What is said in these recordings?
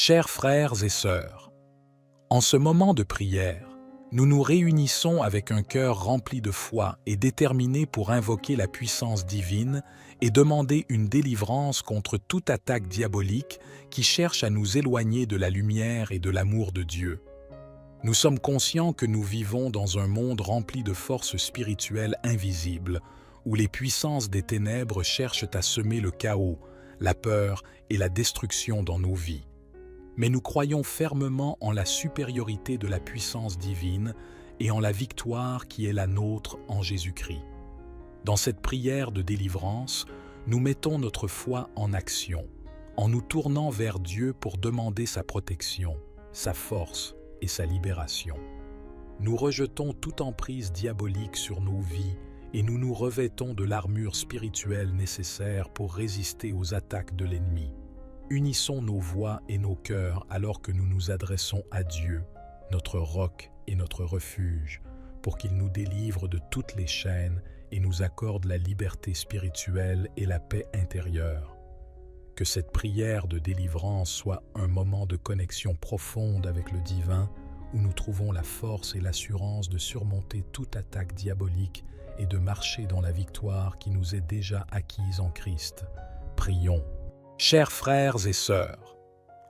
Chers frères et sœurs, en ce moment de prière, nous nous réunissons avec un cœur rempli de foi et déterminé pour invoquer la puissance divine et demander une délivrance contre toute attaque diabolique qui cherche à nous éloigner de la lumière et de l'amour de Dieu. Nous sommes conscients que nous vivons dans un monde rempli de forces spirituelles invisibles, où les puissances des ténèbres cherchent à semer le chaos, la peur et la destruction dans nos vies. Mais nous croyons fermement en la supériorité de la puissance divine et en la victoire qui est la nôtre en Jésus-Christ. Dans cette prière de délivrance, nous mettons notre foi en action, en nous tournant vers Dieu pour demander sa protection, sa force et sa libération. Nous rejetons toute emprise diabolique sur nos vies et nous nous revêtons de l'armure spirituelle nécessaire pour résister aux attaques de l'ennemi. Unissons nos voix et nos cœurs alors que nous nous adressons à Dieu, notre roc et notre refuge, pour qu'il nous délivre de toutes les chaînes et nous accorde la liberté spirituelle et la paix intérieure. Que cette prière de délivrance soit un moment de connexion profonde avec le divin, où nous trouvons la force et l'assurance de surmonter toute attaque diabolique et de marcher dans la victoire qui nous est déjà acquise en Christ. Prions. Chers frères et sœurs,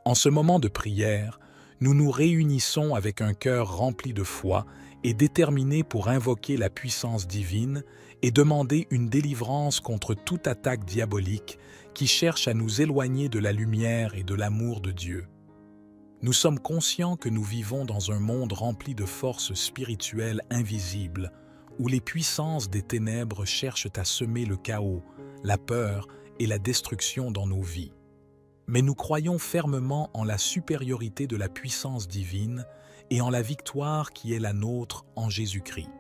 en ce moment de prière, nous nous réunissons avec un cœur rempli de foi et déterminé pour invoquer la puissance divine et demander une délivrance contre toute attaque diabolique qui cherche à nous éloigner de la lumière et de l'amour de Dieu. Nous sommes conscients que nous vivons dans un monde rempli de forces spirituelles invisibles, où les puissances des ténèbres cherchent à semer le chaos, la peur et la destruction dans nos vies. Mais nous croyons fermement en la supériorité de la puissance divine et en la victoire qui est la nôtre en Jésus-Christ.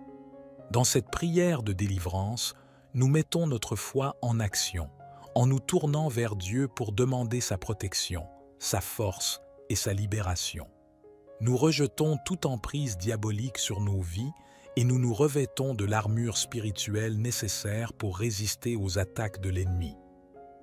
Dans cette prière de délivrance, nous mettons notre foi en action, en nous tournant vers Dieu pour demander sa protection, sa force et sa libération. Nous rejetons toute emprise diabolique sur nos vies et nous nous revêtons de l'armure spirituelle nécessaire pour résister aux attaques de l'ennemi.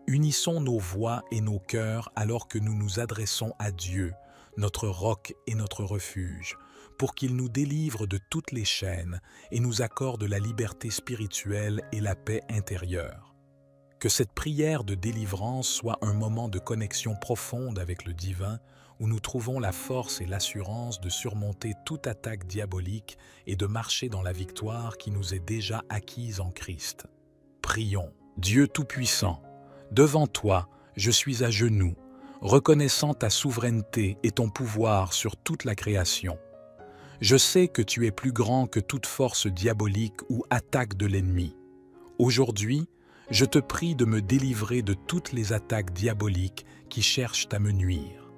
Unissons nos voix et nos cœurs alors que nous nous adressons à Dieu, notre roc et notre refuge, pour qu'il nous délivre de toutes les chaînes et nous accorde la liberté spirituelle et la paix intérieure. Que cette prière de délivrance soit un moment de connexion profonde avec le divin, où nous trouvons la force et l'assurance de surmonter toute attaque diabolique et de marcher dans la victoire qui nous est déjà acquise en Christ. Prions. Dieu Tout-Puissant, devant toi, je suis à genoux, reconnaissant ta souveraineté et ton pouvoir sur toute la création. Je sais que tu es plus grand que toute force diabolique ou attaque de l'ennemi. Aujourd'hui, je te prie de me délivrer de toutes les attaques diaboliques qui cherchent à me nuire.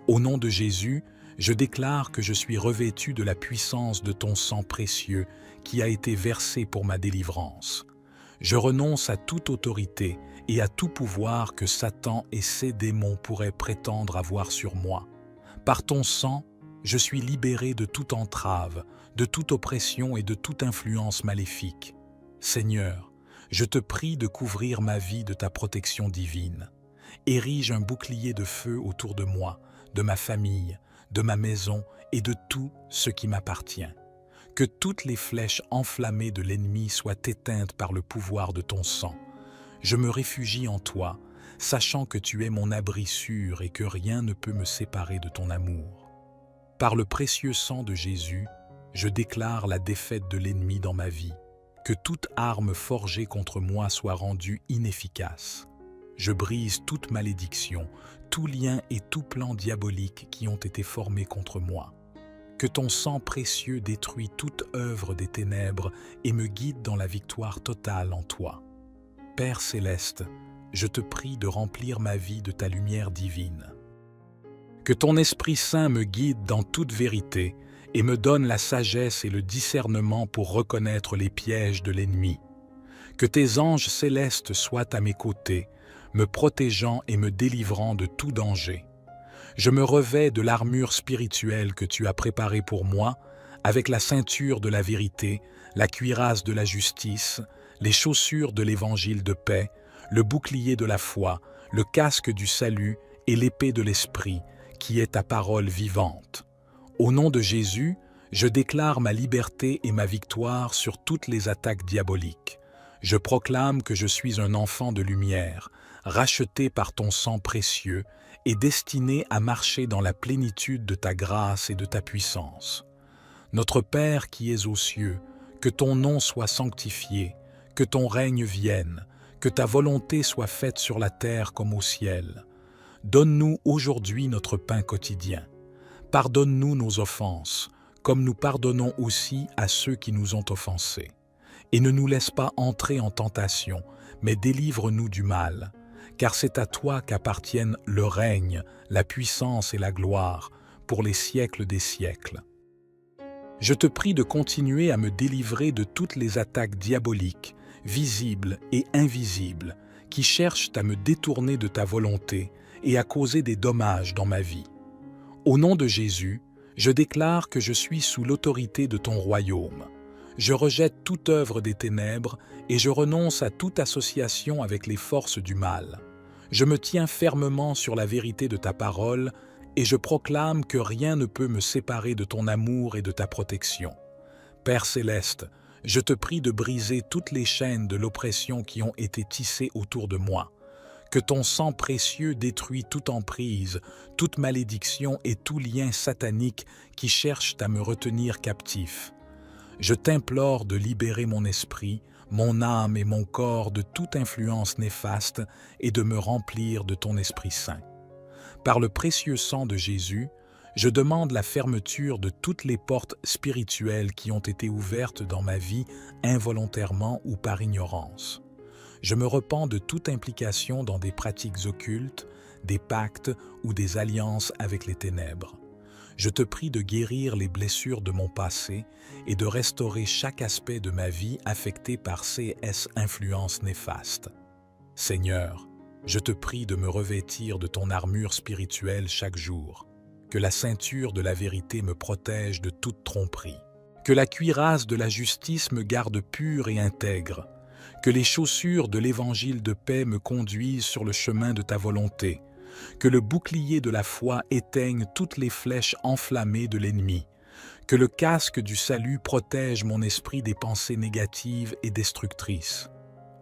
Au nom de Jésus, je déclare que je suis revêtu de la puissance de ton sang précieux qui a été versé pour ma délivrance. Je renonce à toute autorité et à tout pouvoir que Satan et ses démons pourraient prétendre avoir sur moi. Par ton sang, je suis libéré de toute entrave, de toute oppression et de toute influence maléfique. Seigneur, je te prie de couvrir ma vie de ta protection divine. Érige un bouclier de feu autour de moi, de ma famille, de ma maison et de tout ce qui m'appartient. Que toutes les flèches enflammées de l'ennemi soient éteintes par le pouvoir de ton sang. Je me réfugie en toi, sachant que tu es mon abri sûr et que rien ne peut me séparer de ton amour. Par le précieux sang de Jésus, je déclare la défaite de l'ennemi dans ma vie. Que toute arme forgée contre moi soit rendue inefficace. Je brise toute malédiction, tout lien et tout plan diabolique qui ont été formés contre moi. Que ton sang précieux détruise toute œuvre des ténèbres et me guide dans la victoire totale en toi. Père céleste, je te prie de remplir ma vie de ta lumière divine. Que ton Esprit Saint me guide dans toute vérité et me donne la sagesse et le discernement pour reconnaître les pièges de l'ennemi. Que tes anges célestes soient à mes côtés, me protégeant et me délivrant de tout danger. Je me revêts de l'armure spirituelle que tu as préparée pour moi, avec la ceinture de la vérité, la cuirasse de la justice, les chaussures de l'évangile de paix, le bouclier de la foi, le casque du salut et l'épée de l'esprit, qui est ta parole vivante. Au nom de Jésus, je déclare ma liberté et ma victoire sur toutes les attaques diaboliques. Je proclame que je suis un enfant de lumière, racheté par ton sang précieux et destiné à marcher dans la plénitude de ta grâce et de ta puissance. Notre Père qui es aux cieux, que ton nom soit sanctifié, que ton règne vienne, que ta volonté soit faite sur la terre comme au ciel. Donne-nous aujourd'hui notre pain quotidien. Pardonne-nous nos offenses, comme nous pardonnons aussi à ceux qui nous ont offensés. Et ne nous laisse pas entrer en tentation, mais délivre-nous du mal, car c'est à toi qu'appartiennent le règne, la puissance et la gloire, pour les siècles des siècles. Je te prie de continuer à me délivrer de toutes les attaques diaboliques, visibles et invisibles, qui cherchent à me détourner de ta volonté et à causer des dommages dans ma vie. Au nom de Jésus, je déclare que je suis sous l'autorité de ton royaume. Je rejette toute œuvre des ténèbres et je renonce à toute association avec les forces du mal. Je me tiens fermement sur la vérité de ta parole et je proclame que rien ne peut me séparer de ton amour et de ta protection. Père céleste, je te prie de briser toutes les chaînes de l'oppression qui ont été tissées autour de moi. Que ton sang précieux détruise toute emprise, toute malédiction et tout lien satanique qui cherchent à me retenir captif. Je t'implore de libérer mon esprit, mon âme et mon corps de toute influence néfaste et de me remplir de ton Esprit Saint. Par le précieux sang de Jésus, je demande la fermeture de toutes les portes spirituelles qui ont été ouvertes dans ma vie involontairement ou par ignorance. Je me repens de toute implication dans des pratiques occultes, des pactes ou des alliances avec les ténèbres. Je te prie de guérir les blessures de mon passé et de restaurer chaque aspect de ma vie affecté par ces influences néfastes. Seigneur, je te prie de me revêtir de ton armure spirituelle chaque jour, que la ceinture de la vérité me protège de toute tromperie, que la cuirasse de la justice me garde pur et intègre, que les chaussures de l'évangile de paix me conduisent sur le chemin de ta volonté, que le bouclier de la foi éteigne toutes les flèches enflammées de l'ennemi, que le casque du salut protège mon esprit des pensées négatives et destructrices,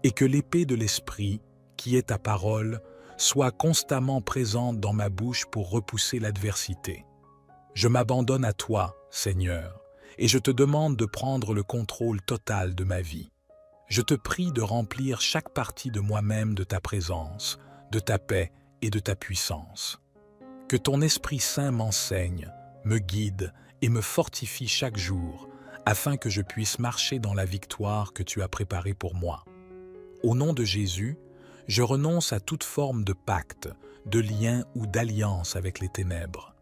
et que l'épée de l'esprit, qui est ta parole, soit constamment présente dans ma bouche pour repousser l'adversité. Je m'abandonne à toi, Seigneur, et je te demande de prendre le contrôle total de ma vie. Je te prie de remplir chaque partie de moi-même de ta présence, de ta paix et de ta puissance. Que ton Esprit Saint m'enseigne, me guide et me fortifie chaque jour, afin que je puisse marcher dans la victoire que tu as préparée pour moi. Au nom de Jésus, je renonce à toute forme de pacte, de lien ou d'alliance avec les ténèbres.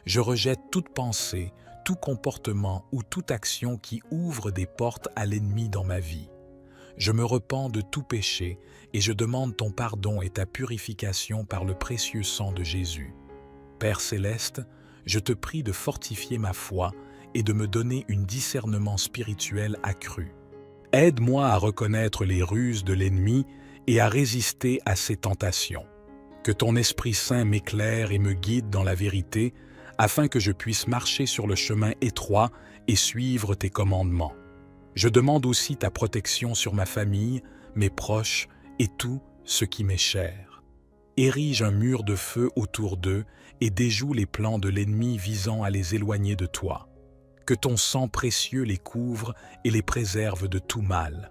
Je rejette toute pensée, tout comportement ou toute action qui ouvre des portes à l'ennemi dans ma vie. Je me repens de tout péché et je demande ton pardon et ta purification par le précieux sang de Jésus. Père céleste, je te prie de fortifier ma foi et de me donner un discernement spirituel accru. Aide-moi à reconnaître les ruses de l'ennemi et à résister à ses tentations. Que ton Esprit Saint m'éclaire et me guide dans la vérité, afin que je puisse marcher sur le chemin étroit et suivre tes commandements. Je demande aussi ta protection sur ma famille, mes proches et tout ce qui m'est cher. Érige un mur de feu autour d'eux et déjoue les plans de l'ennemi visant à les éloigner de toi. Que ton sang précieux les couvre et les préserve de tout mal.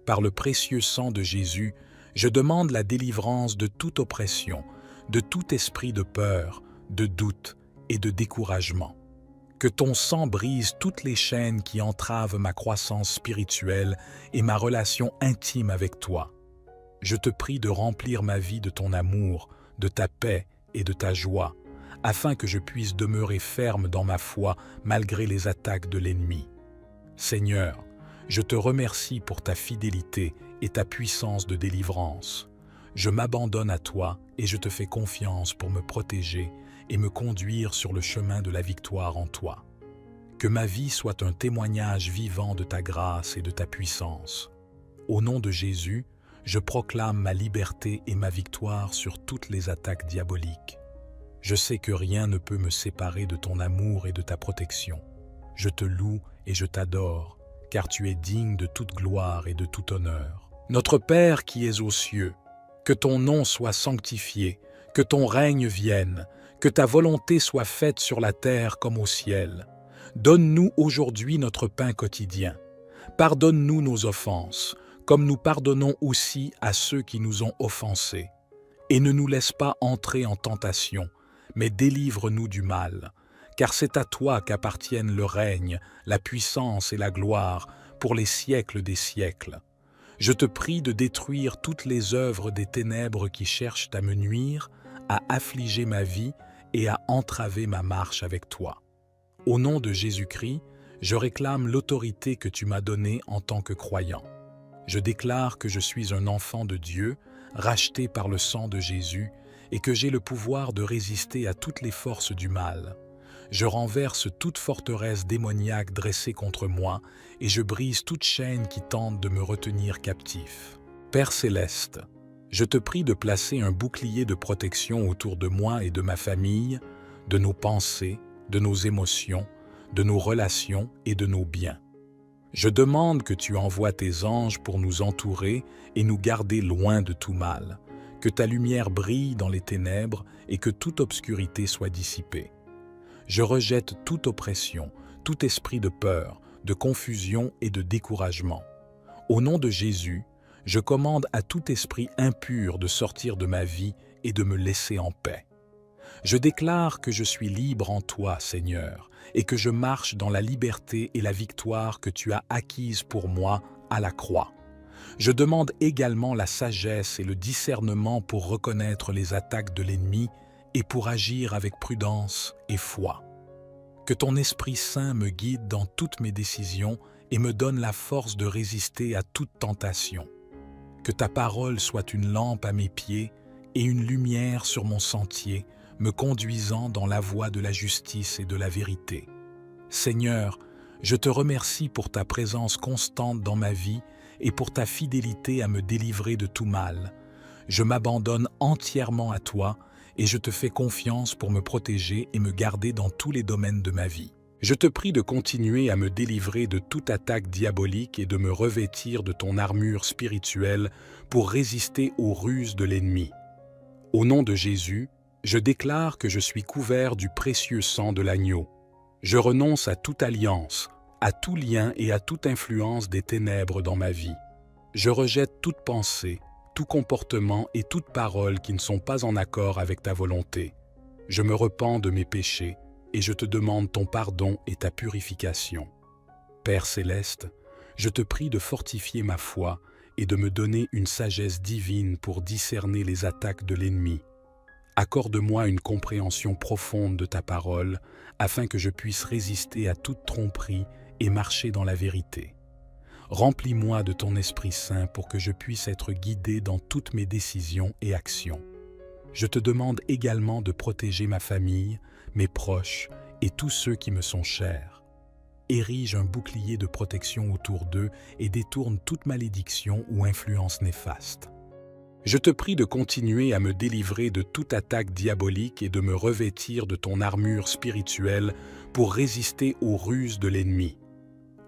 Par le précieux sang de Jésus, je demande la délivrance de toute oppression, de tout esprit de peur, de doute et de découragement. Que ton sang brise toutes les chaînes qui entravent ma croissance spirituelle et ma relation intime avec toi. Je te prie de remplir ma vie de ton amour, de ta paix et de ta joie, afin que je puisse demeurer ferme dans ma foi malgré les attaques de l'ennemi. Seigneur, je te remercie pour ta fidélité et ta puissance de délivrance. Je m'abandonne à toi et je te fais confiance pour me protéger et me conduire sur le chemin de la victoire en toi. Que ma vie soit un témoignage vivant de ta grâce et de ta puissance. Au nom de Jésus, je proclame ma liberté et ma victoire sur toutes les attaques diaboliques. Je sais que rien ne peut me séparer de ton amour et de ta protection. Je te loue et je t'adore, car tu es digne de toute gloire et de tout honneur. Notre Père qui es aux cieux, que ton nom soit sanctifié, que ton règne vienne, que ta volonté soit faite sur la terre comme au ciel. Donne-nous aujourd'hui notre pain quotidien. Pardonne-nous nos offenses, comme nous pardonnons aussi à ceux qui nous ont offensés. Et ne nous laisse pas entrer en tentation, mais délivre-nous du mal. Car c'est à toi qu'appartiennent le règne, la puissance et la gloire pour les siècles des siècles. Je te prie de détruire toutes les œuvres des ténèbres qui cherchent à me nuire, à affliger ma vie et à entraver ma marche avec toi. Au nom de Jésus-Christ, je réclame l'autorité que tu m'as donnée en tant que croyant. Je déclare que je suis un enfant de Dieu, racheté par le sang de Jésus, et que j'ai le pouvoir de résister à toutes les forces du mal. Je renverse toute forteresse démoniaque dressée contre moi, et je brise toute chaîne qui tente de me retenir captif. Père céleste, je te prie de placer un bouclier de protection autour de moi et de ma famille, de nos pensées, de nos émotions, de nos relations et de nos biens. Je demande que tu envoies tes anges pour nous entourer et nous garder loin de tout mal, que ta lumière brille dans les ténèbres et que toute obscurité soit dissipée. Je rejette toute oppression, tout esprit de peur, de confusion et de découragement. Au nom de Jésus, je commande à tout esprit impur de sortir de ma vie et de me laisser en paix. Je déclare que je suis libre en toi, Seigneur, et que je marche dans la liberté et la victoire que tu as acquise pour moi à la croix. Je demande également la sagesse et le discernement pour reconnaître les attaques de l'ennemi et pour agir avec prudence et foi. Que ton Esprit Saint me guide dans toutes mes décisions et me donne la force de résister à toute tentation. Que ta parole soit une lampe à mes pieds et une lumière sur mon sentier, me conduisant dans la voie de la justice et de la vérité. Seigneur, je te remercie pour ta présence constante dans ma vie et pour ta fidélité à me délivrer de tout mal. Je m'abandonne entièrement à toi et je te fais confiance pour me protéger et me garder dans tous les domaines de ma vie. Je te prie de continuer à me délivrer de toute attaque diabolique et de me revêtir de ton armure spirituelle pour résister aux ruses de l'ennemi. Au nom de Jésus, je déclare que je suis couvert du précieux sang de l'agneau. Je renonce à toute alliance, à tout lien et à toute influence des ténèbres dans ma vie. Je rejette toute pensée, tout comportement et toute parole qui ne sont pas en accord avec ta volonté. Je me repens de mes péchés et je te demande ton pardon et ta purification. Père céleste, je te prie de fortifier ma foi et de me donner une sagesse divine pour discerner les attaques de l'ennemi. Accorde-moi une compréhension profonde de ta parole, afin que je puisse résister à toute tromperie et marcher dans la vérité. Remplis-moi de ton Esprit Saint pour que je puisse être guidé dans toutes mes décisions et actions. Je te demande également de protéger ma famille, mes proches et tous ceux qui me sont chers. Érige un bouclier de protection autour d'eux et détourne toute malédiction ou influence néfaste. Je te prie de continuer à me délivrer de toute attaque diabolique et de me revêtir de ton armure spirituelle pour résister aux ruses de l'ennemi.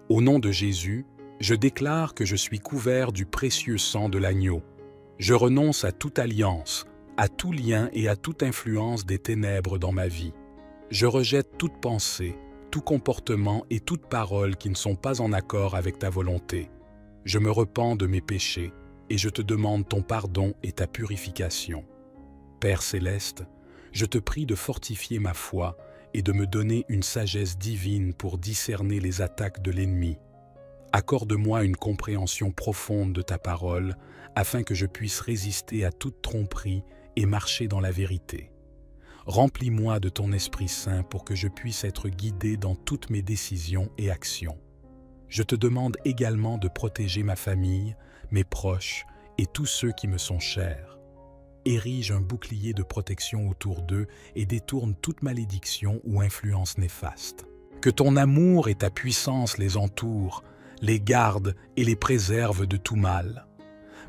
Au nom de Jésus, je déclare que je suis couvert du précieux sang de l'agneau. Je renonce à toute alliance, à tout lien et à toute influence des ténèbres dans ma vie. Je rejette toute pensée, tout comportement et toute parole qui ne sont pas en accord avec ta volonté. Je me repens de mes péchés et je te demande ton pardon et ta purification. Père céleste, je te prie de fortifier ma foi et de me donner une sagesse divine pour discerner les attaques de l'ennemi. Accorde-moi une compréhension profonde de ta parole, afin que je puisse résister à toute tromperie et marcher dans la vérité. Remplis-moi de ton Esprit Saint pour que je puisse être guidé dans toutes mes décisions et actions. Je te demande également de protéger ma famille, mes proches et tous ceux qui me sont chers. Érige un bouclier de protection autour d'eux et détourne toute malédiction ou influence néfaste. Que ton amour et ta puissance les entourent, les gardent et les préservent de tout mal.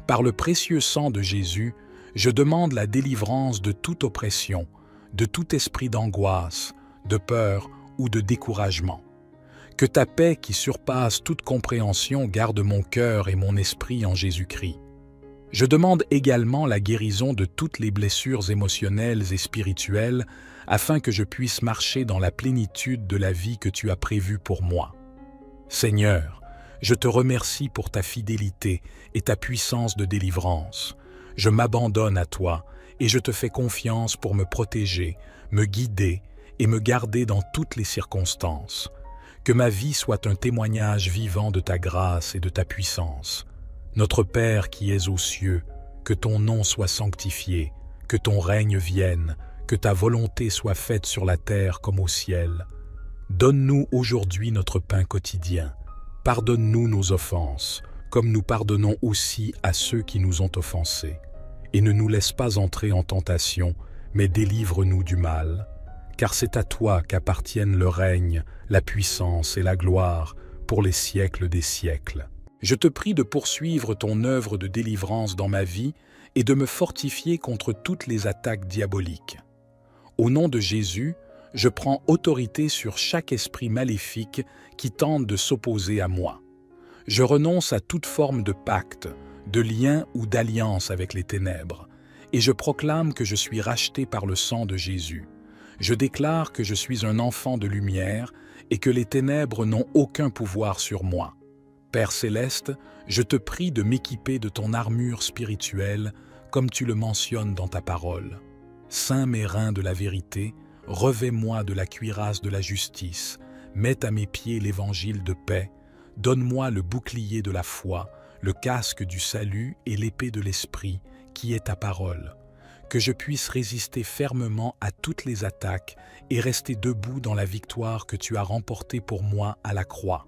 Par le précieux sang de Jésus, je demande la délivrance de toute oppression, de tout esprit d'angoisse, de peur ou de découragement. Que ta paix qui surpasse toute compréhension garde mon cœur et mon esprit en Jésus-Christ. Je demande également la guérison de toutes les blessures émotionnelles et spirituelles afin que je puisse marcher dans la plénitude de la vie que tu as prévue pour moi. Seigneur, je te remercie pour ta fidélité et ta puissance de délivrance. Je m'abandonne à toi et je te fais confiance pour me protéger, me guider et me garder dans toutes les circonstances. Que ma vie soit un témoignage vivant de ta grâce et de ta puissance. Notre Père qui es aux cieux, que ton nom soit sanctifié, que ton règne vienne, que ta volonté soit faite sur la terre comme au ciel. Donne-nous aujourd'hui notre pain quotidien. Pardonne-nous nos offenses, comme nous pardonnons aussi à ceux qui nous ont offensés. Et ne nous laisse pas entrer en tentation, mais délivre-nous du mal. Car c'est à toi qu'appartiennent le règne, la puissance et la gloire pour les siècles des siècles. Je te prie de poursuivre ton œuvre de délivrance dans ma vie et de me fortifier contre toutes les attaques diaboliques. Au nom de Jésus, je prends autorité sur chaque esprit maléfique qui tente de s'opposer à moi. Je renonce à toute forme de pacte, de lien ou d'alliance avec les ténèbres, et je proclame que je suis racheté par le sang de Jésus. Je déclare que je suis un enfant de lumière et que les ténèbres n'ont aucun pouvoir sur moi. Père céleste, je te prie de m'équiper de ton armure spirituelle, comme tu le mentionnes dans ta parole. Ceins mes reins de la vérité, revêt-moi de la cuirasse de la justice, mets à mes pieds l'évangile de paix, donne-moi le bouclier de la foi, le casque du salut et l'épée de l'esprit, qui est ta parole. Que je puisse résister fermement à toutes les attaques et rester debout dans la victoire que tu as remportée pour moi à la croix.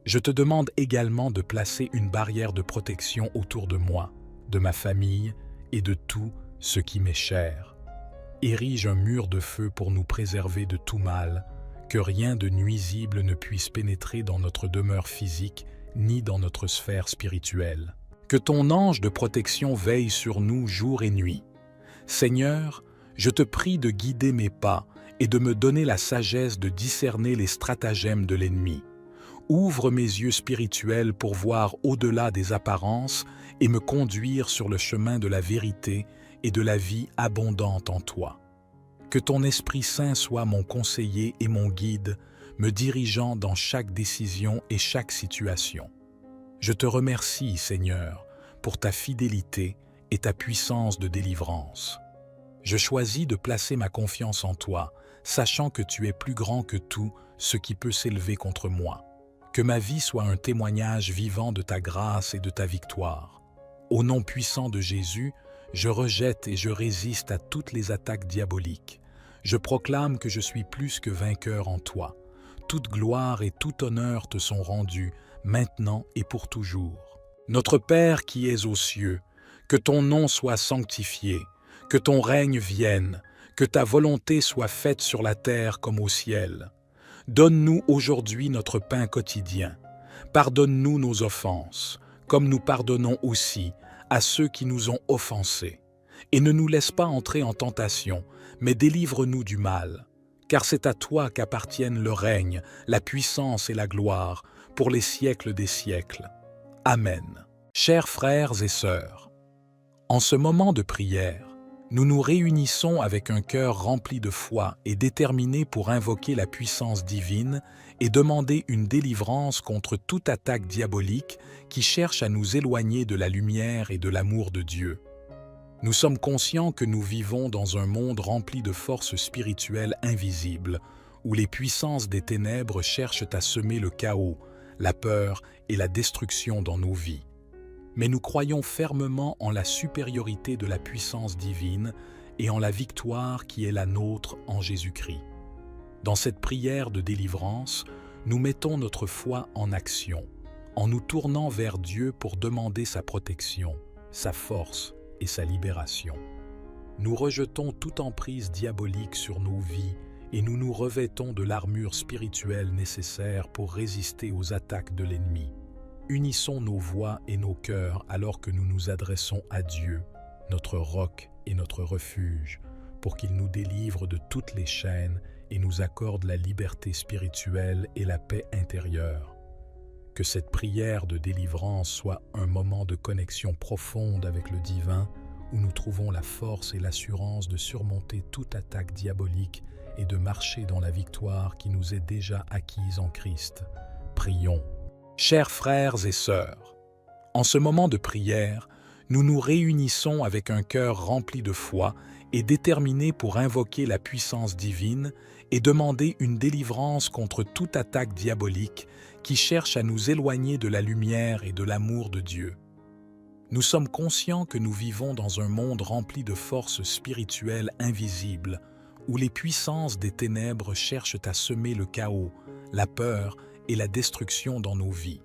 Je te demande également de placer une barrière de protection autour de moi, de ma famille et de tout ce qui m'est cher. Érige un mur de feu pour nous préserver de tout mal, que rien de nuisible ne puisse pénétrer dans notre demeure physique ni dans notre sphère spirituelle. Que ton ange de protection veille sur nous jour et nuit. Seigneur, je te prie de guider mes pas et de me donner la sagesse de discerner les stratagèmes de l'ennemi. Ouvre mes yeux spirituels pour voir au-delà des apparences et me conduire sur le chemin de la vérité et de la vie abondante en toi. Que ton Esprit Saint soit mon conseiller et mon guide, me dirigeant dans chaque décision et chaque situation. Je te remercie, Seigneur, pour ta fidélité et ta puissance de délivrance. Je choisis de placer ma confiance en toi, sachant que tu es plus grand que tout ce qui peut s'élever contre moi. Que ma vie soit un témoignage vivant de ta grâce et de ta victoire. Au nom puissant de Jésus, je rejette et je résiste à toutes les attaques diaboliques. Je proclame que je suis plus que vainqueur en toi. Toute gloire et tout honneur te sont rendus, maintenant et pour toujours. Notre Père qui es aux cieux, que ton nom soit sanctifié, que ton règne vienne, que ta volonté soit faite sur la terre comme au ciel. Donne-nous aujourd'hui notre pain quotidien. Pardonne-nous nos offenses, comme nous pardonnons aussi à ceux qui nous ont offensés. Et ne nous laisse pas entrer en tentation, mais délivre-nous du mal. Car c'est à toi qu'appartiennent le règne, la puissance et la gloire, pour les siècles des siècles. Amen. Chers frères et sœurs, en ce moment de prière, nous nous réunissons avec un cœur rempli de foi et déterminé pour invoquer la puissance divine et demander une délivrance contre toute attaque diabolique qui cherche à nous éloigner de la lumière et de l'amour de Dieu. Nous sommes conscients que nous vivons dans un monde rempli de forces spirituelles invisibles, où les puissances des ténèbres cherchent à semer le chaos, la peur et la destruction dans nos vies. Mais nous croyons fermement en la supériorité de la puissance divine et en la victoire qui est la nôtre en Jésus-Christ. Dans cette prière de délivrance, nous mettons notre foi en action, en nous tournant vers Dieu pour demander sa protection, sa force et sa libération. Nous rejetons toute emprise diabolique sur nos vies et nous nous revêtons de l'armure spirituelle nécessaire pour résister aux attaques de l'ennemi. Unissons nos voix et nos cœurs alors que nous nous adressons à Dieu, notre roc et notre refuge, pour qu'il nous délivre de toutes les chaînes et nous accorde la liberté spirituelle et la paix intérieure. Que cette prière de délivrance soit un moment de connexion profonde avec le divin où nous trouvons la force et l'assurance de surmonter toute attaque diabolique et de marcher dans la victoire qui nous est déjà acquise en Christ. Prions. Chers frères et sœurs, en ce moment de prière, nous nous réunissons avec un cœur rempli de foi et déterminé pour invoquer la puissance divine et demander une délivrance contre toute attaque diabolique qui cherche à nous éloigner de la lumière et de l'amour de Dieu. Nous sommes conscients que nous vivons dans un monde rempli de forces spirituelles invisibles, où les puissances des ténèbres cherchent à semer le chaos, la peur et la destruction dans nos vies.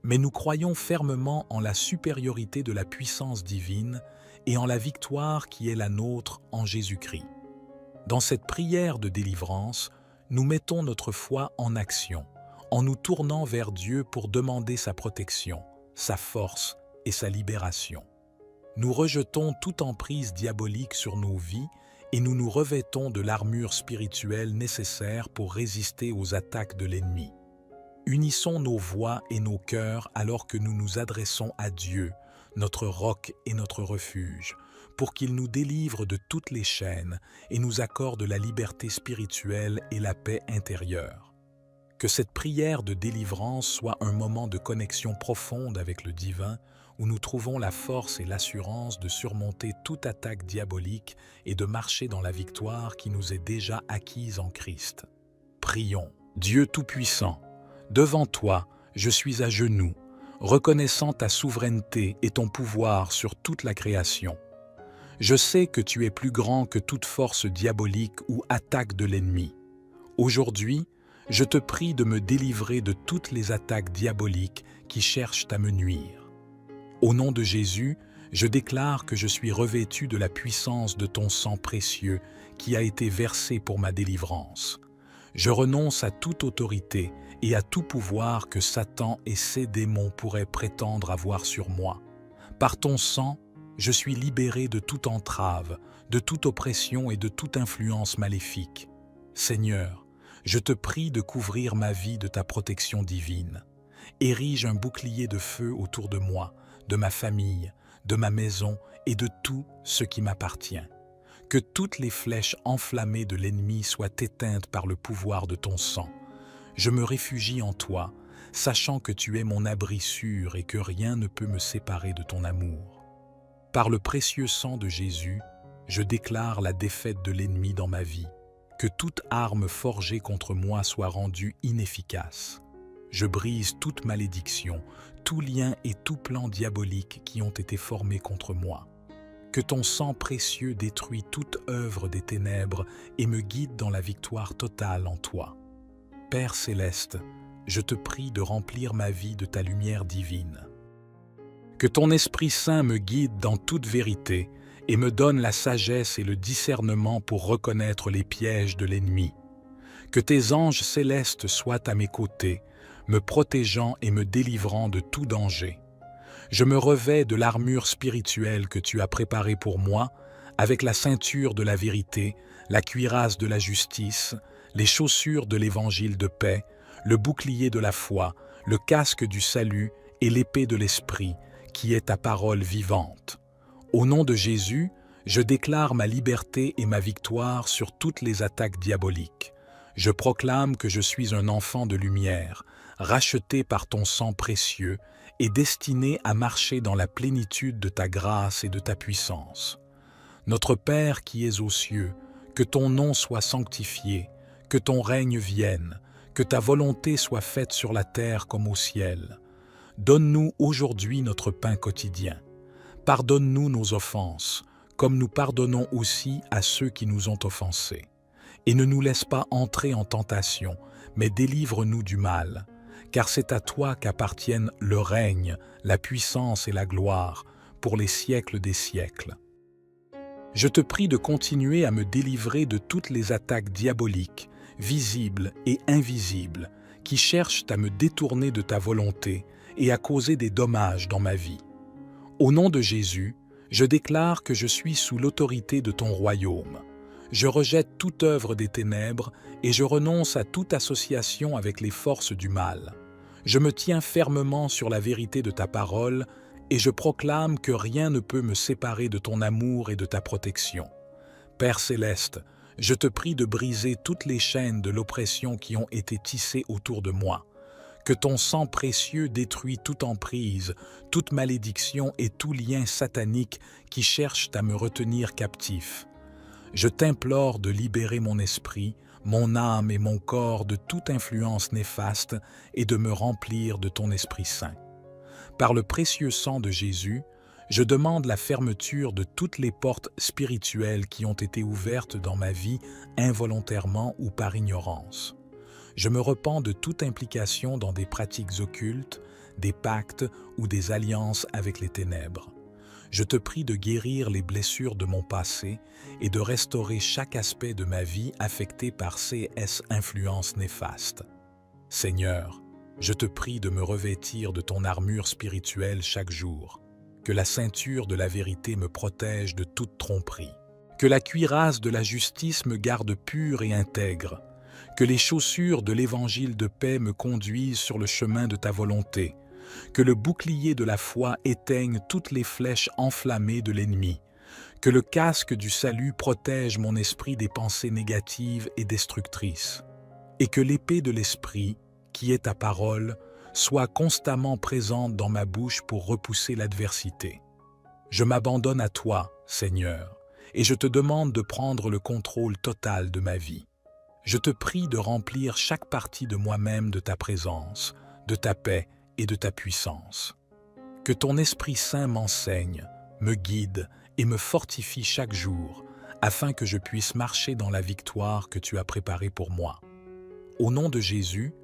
Mais nous croyons fermement en la supériorité de la puissance divine et en la victoire qui est la nôtre en Jésus-Christ. Dans cette prière de délivrance, nous mettons notre foi en action, en nous tournant vers Dieu pour demander sa protection, sa force et sa libération. Nous rejetons toute emprise diabolique sur nos vies et nous nous revêtons de l'armure spirituelle nécessaire pour résister aux attaques de l'ennemi. Unissons nos voix et nos cœurs alors que nous nous adressons à Dieu, notre roc et notre refuge, pour qu'il nous délivre de toutes les chaînes et nous accorde la liberté spirituelle et la paix intérieure. Que cette prière de délivrance soit un moment de connexion profonde avec le divin, où nous trouvons la force et l'assurance de surmonter toute attaque diabolique et de marcher dans la victoire qui nous est déjà acquise en Christ. Prions. Dieu Tout-Puissant, devant toi, je suis à genoux, reconnaissant ta souveraineté et ton pouvoir sur toute la création. Je sais que tu es plus grand que toute force diabolique ou attaque de l'ennemi. Aujourd'hui, je te prie de me délivrer de toutes les attaques diaboliques qui cherchent à me nuire. Au nom de Jésus, je déclare que je suis revêtu de la puissance de ton sang précieux qui a été versé pour ma délivrance. Je renonce à toute autorité et à tout pouvoir que Satan et ses démons pourraient prétendre avoir sur moi. Par ton sang, je suis libéré de toute entrave, de toute oppression et de toute influence maléfique. Seigneur, je te prie de couvrir ma vie de ta protection divine. Érige un bouclier de feu autour de moi, de ma famille, de ma maison et de tout ce qui m'appartient. Que toutes les flèches enflammées de l'ennemi soient éteintes par le pouvoir de ton sang. Je me réfugie en toi, sachant que tu es mon abri sûr et que rien ne peut me séparer de ton amour. Par le précieux sang de Jésus, je déclare la défaite de l'ennemi dans ma vie. Que toute arme forgée contre moi soit rendue inefficace. Je brise toute malédiction, tout lien et tout plan diabolique qui ont été formés contre moi. Que ton sang précieux détruise toute œuvre des ténèbres et me guide dans la victoire totale en toi. Père céleste, je te prie de remplir ma vie de ta lumière divine. Que ton Esprit Saint me guide dans toute vérité et me donne la sagesse et le discernement pour reconnaître les pièges de l'ennemi. Que tes anges célestes soient à mes côtés, me protégeant et me délivrant de tout danger. Je me revêts de l'armure spirituelle que tu as préparée pour moi, avec la ceinture de la vérité, la cuirasse de la justice, les chaussures de l'évangile de paix, le bouclier de la foi, le casque du salut et l'épée de l'esprit, qui est ta parole vivante. Au nom de Jésus, je déclare ma liberté et ma victoire sur toutes les attaques diaboliques. Je proclame que je suis un enfant de lumière, racheté par ton sang précieux et destiné à marcher dans la plénitude de ta grâce et de ta puissance. Notre Père qui es aux cieux, que ton nom soit sanctifié, que ton règne vienne, que ta volonté soit faite sur la terre comme au ciel. Donne-nous aujourd'hui notre pain quotidien. Pardonne-nous nos offenses, comme nous pardonnons aussi à ceux qui nous ont offensés. Et ne nous laisse pas entrer en tentation, mais délivre-nous du mal, car c'est à toi qu'appartiennent le règne, la puissance et la gloire, pour les siècles des siècles. Je te prie de continuer à me délivrer de toutes les attaques diaboliques, visibles et invisibles, qui cherchent à me détourner de ta volonté et à causer des dommages dans ma vie. Au nom de Jésus, je déclare que je suis sous l'autorité de ton royaume. Je rejette toute œuvre des ténèbres et je renonce à toute association avec les forces du mal. Je me tiens fermement sur la vérité de ta parole et je proclame que rien ne peut me séparer de ton amour et de ta protection. Père céleste, je te prie de briser toutes les chaînes de l'oppression qui ont été tissées autour de moi. Que ton sang précieux détruise toute emprise, toute malédiction et tout lien satanique qui cherchent à me retenir captif. Je t'implore de libérer mon esprit, mon âme et mon corps de toute influence néfaste et de me remplir de ton Esprit Saint. Par le précieux sang de Jésus, je demande la fermeture de toutes les portes spirituelles qui ont été ouvertes dans ma vie involontairement ou par ignorance. Je me repens de toute implication dans des pratiques occultes, des pactes ou des alliances avec les ténèbres. Je te prie de guérir les blessures de mon passé et de restaurer chaque aspect de ma vie affecté par ces influences néfastes. Seigneur, je te prie de me revêtir de ton armure spirituelle chaque jour. Que la ceinture de la vérité me protège de toute tromperie. Que la cuirasse de la justice me garde pur et intègre. Que les chaussures de l'évangile de paix me conduisent sur le chemin de ta volonté. Que le bouclier de la foi éteigne toutes les flèches enflammées de l'ennemi. Que le casque du salut protège mon esprit des pensées négatives et destructrices. Et que l'épée de l'esprit, qui est ta parole, soit constamment présente dans ma bouche pour repousser l'adversité. Je m'abandonne à toi, Seigneur, et je te demande de prendre le contrôle total de ma vie. Je te prie de remplir chaque partie de moi-même de ta présence, de ta paix et de ta puissance. Que ton Esprit Saint m'enseigne, me guide et me fortifie chaque jour, afin que je puisse marcher dans la victoire que tu as préparée pour moi. Au nom de Jésus,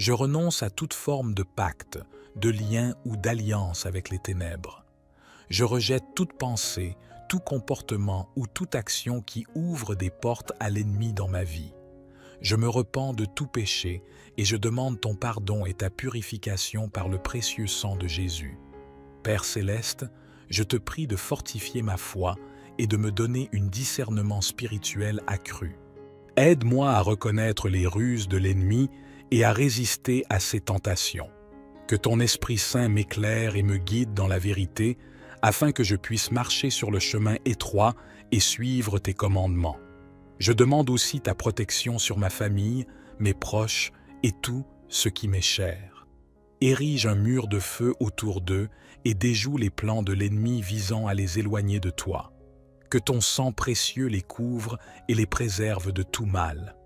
je renonce à toute forme de pacte, de lien ou d'alliance avec les ténèbres. Je rejette toute pensée, tout comportement ou toute action qui ouvre des portes à l'ennemi dans ma vie. Je me repens de tout péché et je demande ton pardon et ta purification par le précieux sang de Jésus. Père céleste, je te prie de fortifier ma foi et de me donner un discernement spirituel accru. Aide-moi à reconnaître les ruses de l'ennemi et à résister à ses tentations. Que ton Esprit Saint m'éclaire et me guide dans la vérité, afin que je puisse marcher sur le chemin étroit et suivre tes commandements. Je demande aussi ta protection sur ma famille, mes proches et tout ce qui m'est cher. Érige un mur de feu autour d'eux et déjoue les plans de l'ennemi visant à les éloigner de toi. Que ton sang précieux les couvre et les préserve de tout mal.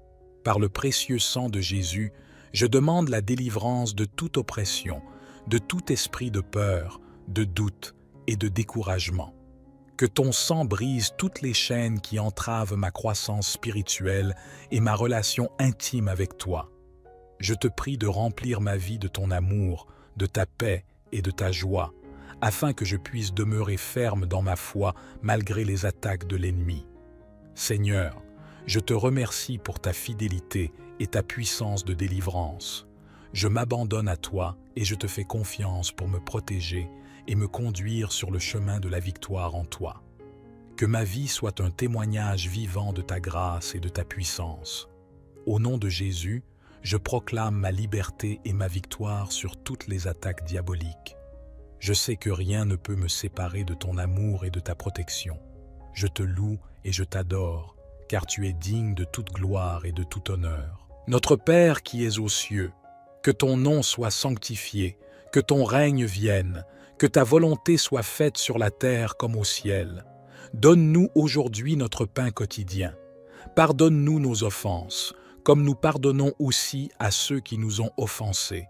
Par le précieux sang de Jésus, je demande la délivrance de toute oppression, de tout esprit de peur, de doute et de découragement. Que ton sang brise toutes les chaînes qui entravent ma croissance spirituelle et ma relation intime avec toi. Je te prie de remplir ma vie de ton amour, de ta paix et de ta joie, afin que je puisse demeurer ferme dans ma foi malgré les attaques de l'ennemi. Seigneur, je te remercie pour ta fidélité et ta puissance de délivrance. Je m'abandonne à toi et je te fais confiance pour me protéger et me conduire sur le chemin de la victoire en toi. Que ma vie soit un témoignage vivant de ta grâce et de ta puissance. Au nom de Jésus, je proclame ma liberté et ma victoire sur toutes les attaques diaboliques. Je sais que rien ne peut me séparer de ton amour et de ta protection. Je te loue et je t'adore, car tu es digne de toute gloire et de tout honneur. Notre Père qui es aux cieux, que ton nom soit sanctifié, que ton règne vienne, que ta volonté soit faite sur la terre comme au ciel. Donne-nous aujourd'hui notre pain quotidien. Pardonne-nous nos offenses, comme nous pardonnons aussi à ceux qui nous ont offensés.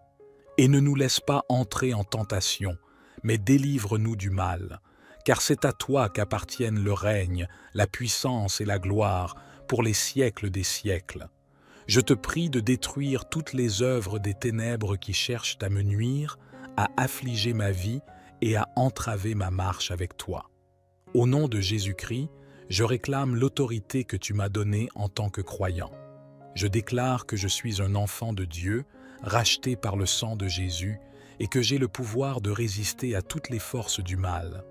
Et ne nous laisse pas entrer en tentation, mais délivre-nous du mal. Car c'est à toi qu'appartiennent le règne, la puissance et la gloire pour les siècles des siècles. Je te prie de détruire toutes les œuvres des ténèbres qui cherchent à me nuire, à affliger ma vie et à entraver ma marche avec toi. Au nom de Jésus-Christ, je réclame l'autorité que tu m'as donnée en tant que croyant. Je déclare que je suis un enfant de Dieu, racheté par le sang de Jésus, et que j'ai le pouvoir de résister à toutes les forces du mal.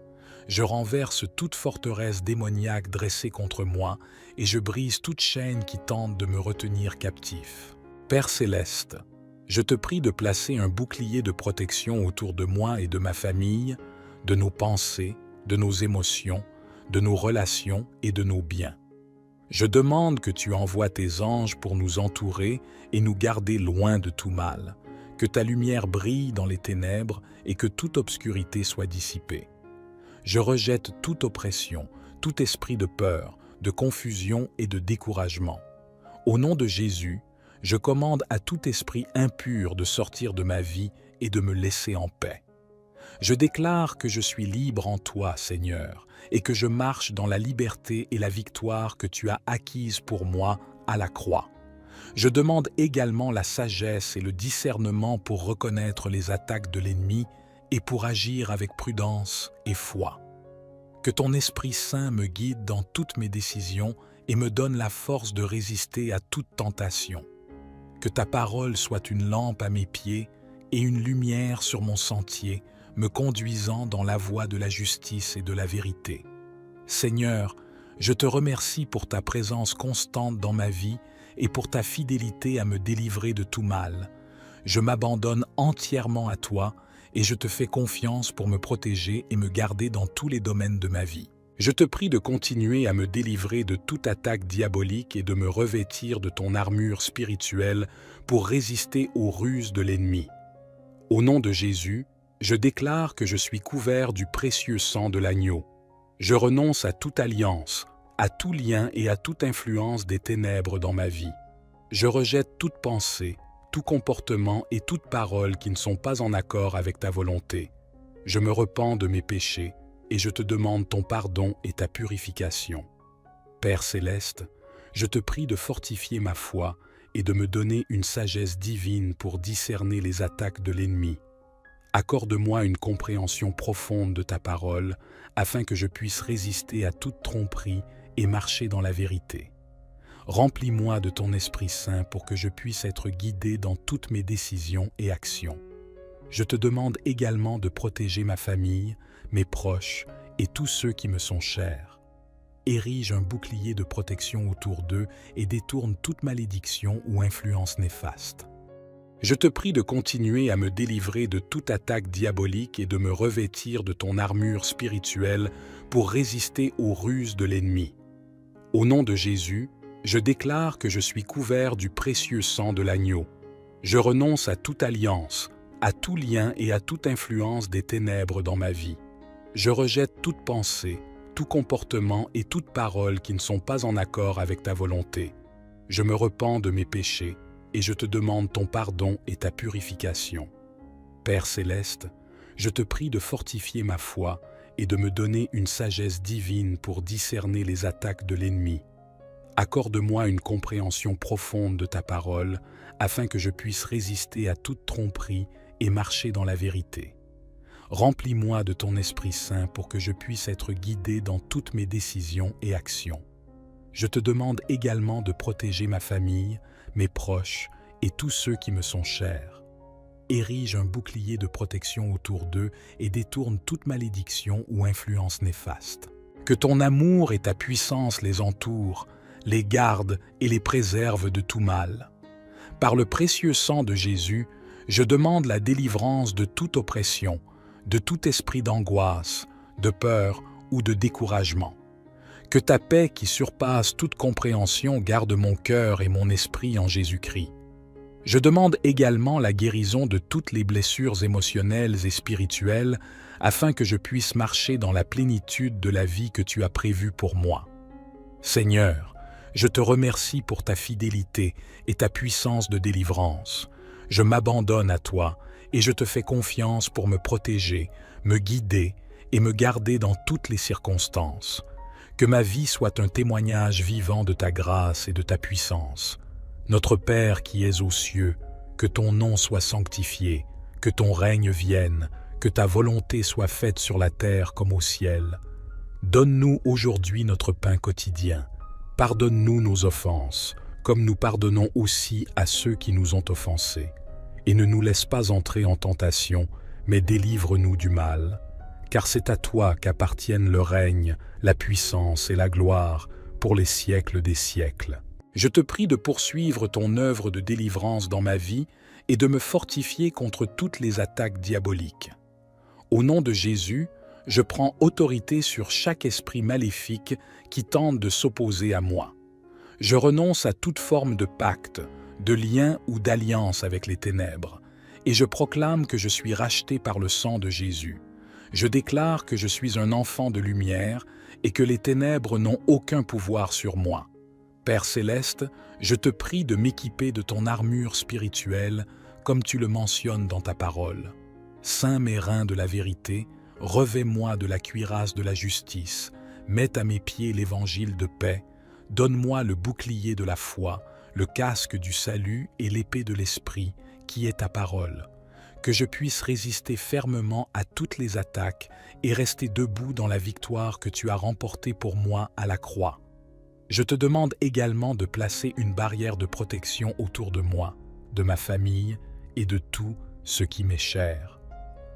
je renverse toute forteresse démoniaque dressée contre moi et je brise toute chaîne qui tente de me retenir captif. Père céleste, je te prie de placer un bouclier de protection autour de moi et de ma famille, de nos pensées, de nos émotions, de nos relations et de nos biens. Je demande que tu envoies tes anges pour nous entourer et nous garder loin de tout mal, que ta lumière brille dans les ténèbres et que toute obscurité soit dissipée. Je rejette toute oppression, tout esprit de peur, de confusion et de découragement. Au nom de Jésus, je commande à tout esprit impur de sortir de ma vie et de me laisser en paix. Je déclare que je suis libre en toi, Seigneur, et que je marche dans la liberté et la victoire que tu as acquise pour moi à la croix. Je demande également la sagesse et le discernement pour reconnaître les attaques de l'ennemi et pour agir avec prudence et foi. Que ton Esprit Saint me guide dans toutes mes décisions et me donne la force de résister à toute tentation. Que ta parole soit une lampe à mes pieds et une lumière sur mon sentier, me conduisant dans la voie de la justice et de la vérité. Seigneur, je te remercie pour ta présence constante dans ma vie et pour ta fidélité à me délivrer de tout mal. Je m'abandonne entièrement à toi et je te fais confiance pour me protéger et me garder dans tous les domaines de ma vie. Je te prie de continuer à me délivrer de toute attaque diabolique et de me revêtir de ton armure spirituelle pour résister aux ruses de l'ennemi. Au nom de Jésus, je déclare que je suis couvert du précieux sang de l'agneau. Je renonce à toute alliance, à tout lien et à toute influence des ténèbres dans ma vie. Je rejette toute pensée, tout comportement et toute parole qui ne sont pas en accord avec ta volonté. Je me repens de mes péchés et je te demande ton pardon et ta purification. Père céleste, je te prie de fortifier ma foi et de me donner une sagesse divine pour discerner les attaques de l'ennemi. Accorde-moi une compréhension profonde de ta parole, afin que je puisse résister à toute tromperie et marcher dans la vérité. Remplis-moi de ton Esprit Saint pour que je puisse être guidé dans toutes mes décisions et actions. Je te demande également de protéger ma famille, mes proches et tous ceux qui me sont chers. Érige un bouclier de protection autour d'eux et détourne toute malédiction ou influence néfaste. Je te prie de continuer à me délivrer de toute attaque diabolique et de me revêtir de ton armure spirituelle pour résister aux ruses de l'ennemi. Au nom de Jésus, je déclare que je suis couvert du précieux sang de l'agneau. Je renonce à toute alliance, à tout lien et à toute influence des ténèbres dans ma vie. Je rejette toute pensée, tout comportement et toute parole qui ne sont pas en accord avec ta volonté. Je me repens de mes péchés et je te demande ton pardon et ta purification. Père céleste, je te prie de fortifier ma foi et de me donner une sagesse divine pour discerner les attaques de l'ennemi. Accorde-moi une compréhension profonde de ta parole, afin que je puisse résister à toute tromperie et marcher dans la vérité. Remplis-moi de ton Esprit Saint pour que je puisse être guidé dans toutes mes décisions et actions. Je te demande également de protéger ma famille, mes proches et tous ceux qui me sont chers. Érige un bouclier de protection autour d'eux et détourne toute malédiction ou influence néfaste. Que ton amour et ta puissance les entourent, les gardent et les préservent de tout mal. Par le précieux sang de Jésus, je demande la délivrance de toute oppression, de tout esprit d'angoisse, de peur ou de découragement. Que ta paix qui surpasse toute compréhension garde mon cœur et mon esprit en Jésus-Christ. Je demande également la guérison de toutes les blessures émotionnelles et spirituelles afin que je puisse marcher dans la plénitude de la vie que tu as prévue pour moi. Seigneur, je te remercie pour ta fidélité et ta puissance de délivrance. Je m'abandonne à toi et je te fais confiance pour me protéger, me guider et me garder dans toutes les circonstances. Que ma vie soit un témoignage vivant de ta grâce et de ta puissance. Notre Père qui es aux cieux, que ton nom soit sanctifié, que ton règne vienne, que ta volonté soit faite sur la terre comme au ciel. Donne-nous aujourd'hui notre pain quotidien. Pardonne-nous nos offenses, comme nous pardonnons aussi à ceux qui nous ont offensés. Et ne nous laisse pas entrer en tentation, mais délivre-nous du mal. car c'est à toi qu'appartiennent le règne, la puissance et la gloire pour les siècles des siècles. Je te prie de poursuivre ton œuvre de délivrance dans ma vie et de me fortifier contre toutes les attaques diaboliques. Au nom de Jésus, je prends autorité sur chaque esprit maléfique qui tente de s'opposer à moi. Je renonce à toute forme de pacte, de lien ou d'alliance avec les ténèbres, et je proclame que je suis racheté par le sang de Jésus. Je déclare que je suis un enfant de lumière et que les ténèbres n'ont aucun pouvoir sur moi. Père céleste, je te prie de m'équiper de ton armure spirituelle, comme tu le mentionnes dans ta parole. Ceins mes reins de la vérité, revêt-moi de la cuirasse de la justice, mets à mes pieds l'évangile de paix, donne-moi le bouclier de la foi, le casque du salut et l'épée de l'esprit, qui est ta parole, que je puisse résister fermement à toutes les attaques et rester debout dans la victoire que tu as remportée pour moi à la croix. Je te demande également de placer une barrière de protection autour de moi, de ma famille et de tout ce qui m'est cher.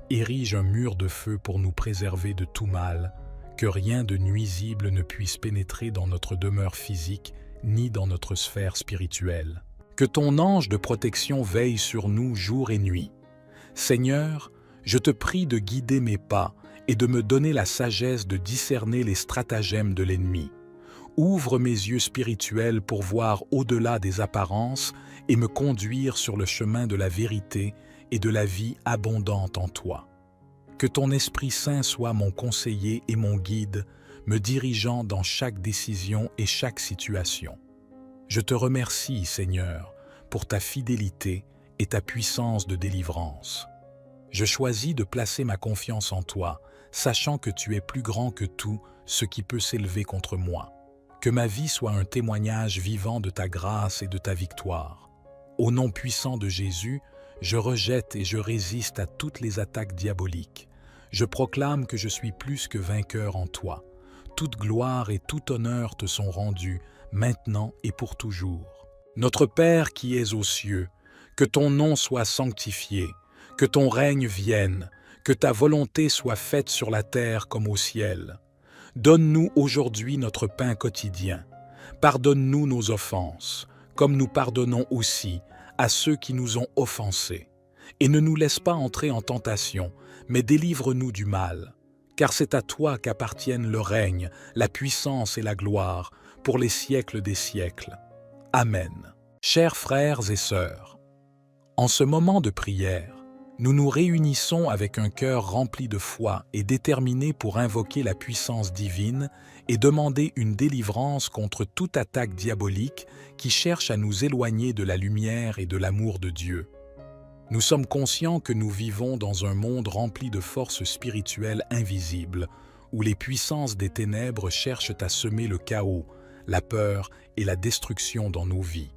Érige un mur de feu pour nous préserver de tout mal, que rien de nuisible ne puisse pénétrer dans notre demeure physique ni dans notre sphère spirituelle. Que ton ange de protection veille sur nous jour et nuit. Seigneur, je te prie de guider mes pas et de me donner la sagesse de discerner les stratagèmes de l'ennemi. Ouvre mes yeux spirituels pour voir au-delà des apparences et me conduire sur le chemin de la vérité et de la vie abondante en toi. Que ton Esprit Saint soit mon conseiller et mon guide, me dirigeant dans chaque décision et chaque situation. Je te remercie, Seigneur, pour ta fidélité et ta puissance de délivrance. Je choisis de placer ma confiance en toi, sachant que tu es plus grand que tout ce qui peut s'élever contre moi. Que ma vie soit un témoignage vivant de ta grâce et de ta victoire. Au nom puissant de Jésus, je rejette et je résiste à toutes les attaques diaboliques. Je proclame que je suis plus que vainqueur en toi. Toute gloire et tout honneur te sont rendus, maintenant et pour toujours. Notre Père qui es aux cieux, que ton nom soit sanctifié, que ton règne vienne, que ta volonté soit faite sur la terre comme au ciel. Donne-nous aujourd'hui notre pain quotidien. Pardonne-nous nos offenses, comme nous pardonnons aussi à ceux qui nous ont offensés. Et ne nous laisse pas entrer en tentation, mais délivre-nous du mal. Car c'est à toi qu'appartiennent le règne, la puissance et la gloire, pour les siècles des siècles. Amen. Chers frères et sœurs, en ce moment de prière, nous nous réunissons avec un cœur rempli de foi et déterminé pour invoquer la puissance divine et demander une délivrance contre toute attaque diabolique qui cherche à nous éloigner de la lumière et de l'amour de Dieu. Nous sommes conscients que nous vivons dans un monde rempli de forces spirituelles invisibles, où les puissances des ténèbres cherchent à semer le chaos, la peur et la destruction dans nos vies.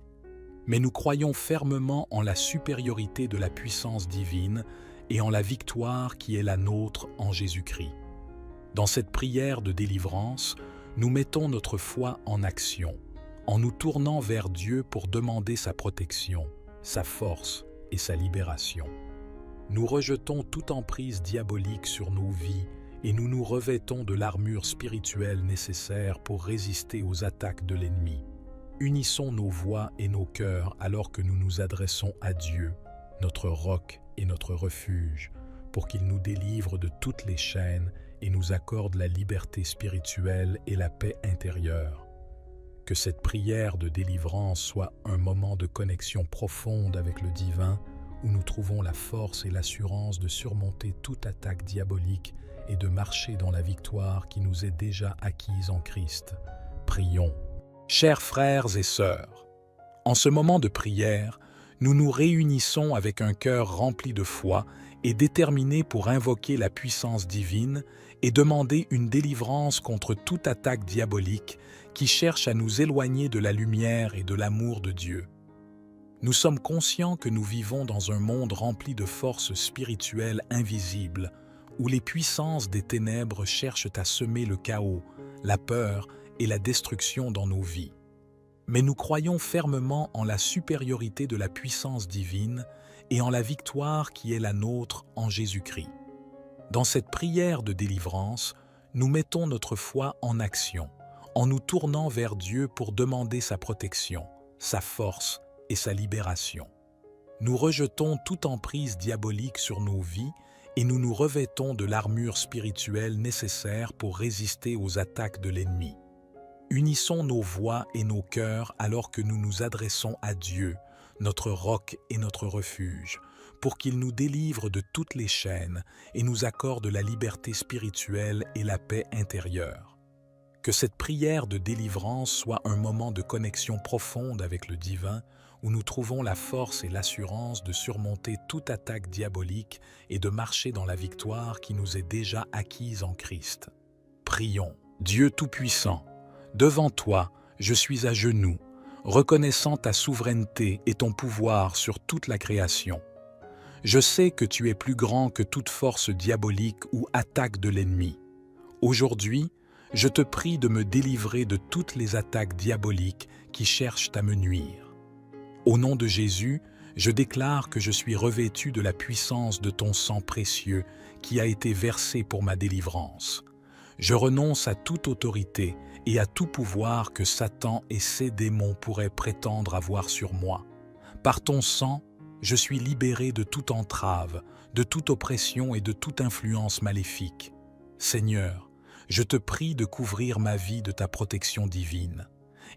Mais nous croyons fermement en la supériorité de la puissance divine et en la victoire qui est la nôtre en Jésus-Christ. Dans cette prière de délivrance, nous mettons notre foi en action, en nous tournant vers Dieu pour demander sa protection, sa force et sa libération. Nous rejetons toute emprise diabolique sur nos vies et nous nous revêtons de l'armure spirituelle nécessaire pour résister aux attaques de l'ennemi. Unissons nos voix et nos cœurs alors que nous nous adressons à Dieu, notre roc et notre refuge, pour qu'il nous délivre de toutes les chaînes et nous accorde la liberté spirituelle et la paix intérieure. Que cette prière de délivrance soit un moment de connexion profonde avec le divin, où nous trouvons la force et l'assurance de surmonter toute attaque diabolique et de marcher dans la victoire qui nous est déjà acquise en Christ. Prions. Chers frères et sœurs, en ce moment de prière, nous nous réunissons avec un cœur rempli de foi et déterminé pour invoquer la puissance divine et demander une délivrance contre toute attaque diabolique qui cherche à nous éloigner de la lumière et de l'amour de Dieu. Nous sommes conscients que nous vivons dans un monde rempli de forces spirituelles invisibles, où les puissances des ténèbres cherchent à semer le chaos, la peur et la destruction dans nos vies. Mais nous croyons fermement en la supériorité de la puissance divine et en la victoire qui est la nôtre en Jésus-Christ. Dans cette prière de délivrance, nous mettons notre foi en action, en nous tournant vers Dieu pour demander sa protection, sa force et sa libération. Nous rejetons toute emprise diabolique sur nos vies et nous nous revêtons de l'armure spirituelle nécessaire pour résister aux attaques de l'ennemi. Unissons nos voix et nos cœurs alors que nous nous adressons à Dieu, notre roc et notre refuge, pour qu'il nous délivre de toutes les chaînes et nous accorde la liberté spirituelle et la paix intérieure. Que cette prière de délivrance soit un moment de connexion profonde avec le divin, où nous trouvons la force et l'assurance de surmonter toute attaque diabolique et de marcher dans la victoire qui nous est déjà acquise en Christ. Prions. Dieu Tout-Puissant, devant toi, je suis à genoux, reconnaissant ta souveraineté et ton pouvoir sur toute la création. Je sais que tu es plus grand que toute force diabolique ou attaque de l'ennemi. Aujourd'hui, je te prie de me délivrer de toutes les attaques diaboliques qui cherchent à me nuire. Au nom de Jésus, je déclare que je suis revêtu de la puissance de ton sang précieux qui a été versé pour ma délivrance. Je renonce à toute autorité et à tout pouvoir que Satan et ses démons pourraient prétendre avoir sur moi. Par ton sang, je suis libéré de toute entrave, de toute oppression et de toute influence maléfique. Seigneur, je te prie de couvrir ma vie de ta protection divine.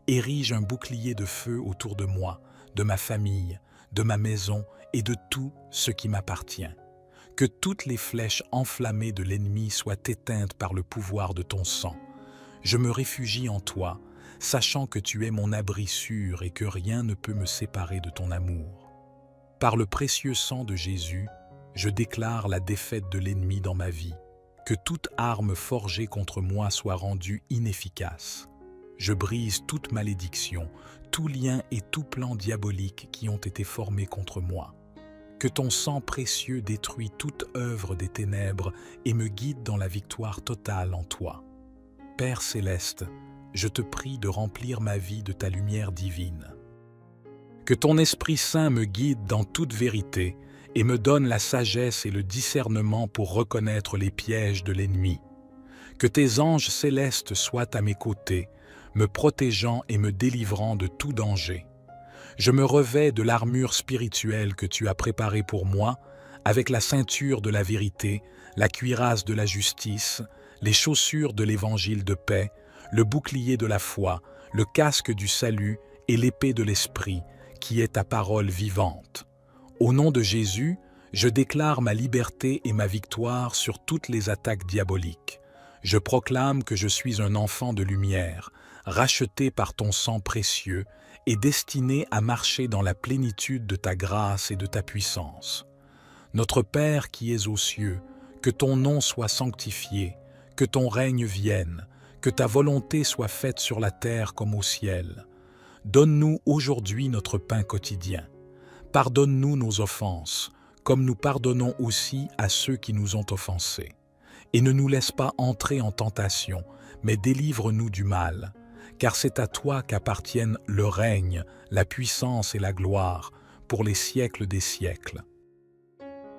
Érige un bouclier de feu autour de moi, de ma famille, de ma maison et de tout ce qui m'appartient. Que toutes les flèches enflammées de l'ennemi soient éteintes par le pouvoir de ton sang. Je me réfugie en toi, sachant que tu es mon abri sûr et que rien ne peut me séparer de ton amour. Par le précieux sang de Jésus, je déclare la défaite de l'ennemi dans ma vie. Que toute arme forgée contre moi soit rendue inefficace. Je brise toute malédiction, tout lien et tout plan diabolique qui ont été formés contre moi. Que ton sang précieux détruise toute œuvre des ténèbres et me guide dans la victoire totale en toi. Père céleste, je te prie de remplir ma vie de ta lumière divine. Que ton Esprit Saint me guide dans toute vérité et me donne la sagesse et le discernement pour reconnaître les pièges de l'ennemi. Que tes anges célestes soient à mes côtés, me protégeant et me délivrant de tout danger. Je me revêts de l'armure spirituelle que tu as préparée pour moi, avec la ceinture de la vérité, la cuirasse de la justice, les chaussures de l'évangile de paix, le bouclier de la foi, le casque du salut et l'épée de l'esprit, qui est ta parole vivante. Au nom de Jésus, je déclare ma liberté et ma victoire sur toutes les attaques diaboliques. Je proclame que je suis un enfant de lumière, racheté par ton sang précieux et destiné à marcher dans la plénitude de ta grâce et de ta puissance. Notre Père qui es aux cieux, que ton nom soit sanctifié, que ton règne vienne, que ta volonté soit faite sur la terre comme au ciel. Donne-nous aujourd'hui notre pain quotidien. Pardonne-nous nos offenses, comme nous pardonnons aussi à ceux qui nous ont offensés. Et ne nous laisse pas entrer en tentation, mais délivre-nous du mal, car c'est à toi qu'appartiennent le règne, la puissance et la gloire, pour les siècles des siècles.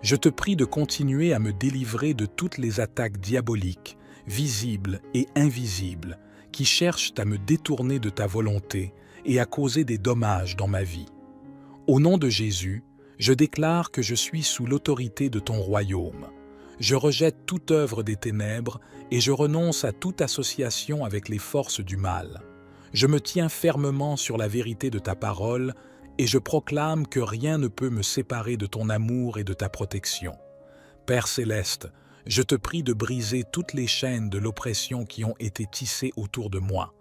Je te prie de continuer à me délivrer de toutes les attaques diaboliques, visibles et invisibles, qui cherchent à me détourner de ta volonté et à causer des dommages dans ma vie. Au nom de Jésus, je déclare que je suis sous l'autorité de ton royaume. Je rejette toute œuvre des ténèbres et je renonce à toute association avec les forces du mal. Je me tiens fermement sur la vérité de ta parole et je proclame que rien ne peut me séparer de ton amour et de ta protection. Père céleste, je te prie de briser toutes les chaînes de l'oppression qui ont été tissées autour de moi.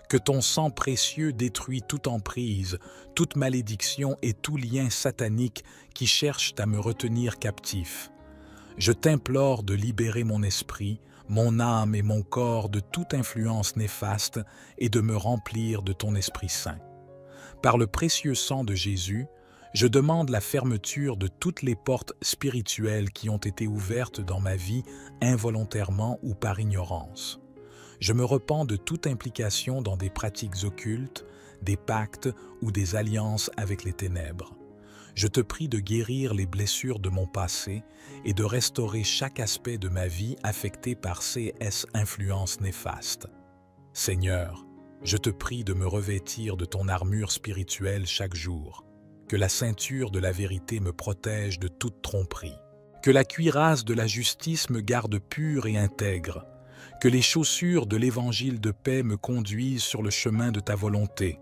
Que ton sang précieux détruise toute emprise, toute malédiction et tout lien satanique qui cherchent à me retenir captif. Je t'implore de libérer mon esprit, mon âme et mon corps de toute influence néfaste et de me remplir de ton Esprit Saint. Par le précieux sang de Jésus, je demande la fermeture de toutes les portes spirituelles qui ont été ouvertes dans ma vie involontairement ou par ignorance. Je me repens de toute implication dans des pratiques occultes, des pactes ou des alliances avec les ténèbres. Je te prie de guérir les blessures de mon passé et de restaurer chaque aspect de ma vie affecté par ces influences néfastes. Seigneur, je te prie de me revêtir de ton armure spirituelle chaque jour, que la ceinture de la vérité me protège de toute tromperie, que la cuirasse de la justice me garde pur et intègre, que les chaussures de l'évangile de paix me conduisent sur le chemin de ta volonté,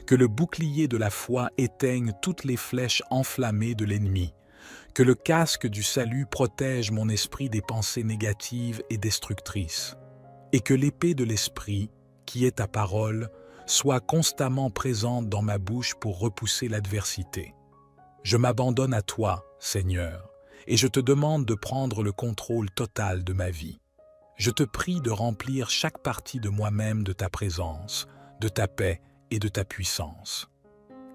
que le bouclier de la foi éteigne toutes les flèches enflammées de l'ennemi, que le casque du salut protège mon esprit des pensées négatives et destructrices, et que l'épée de l'esprit, qui est ta parole, soit constamment présente dans ma bouche pour repousser l'adversité. Je m'abandonne à toi, Seigneur, et je te demande de prendre le contrôle total de ma vie. Je te prie de remplir chaque partie de moi-même de ta présence, de ta paix et de ta puissance.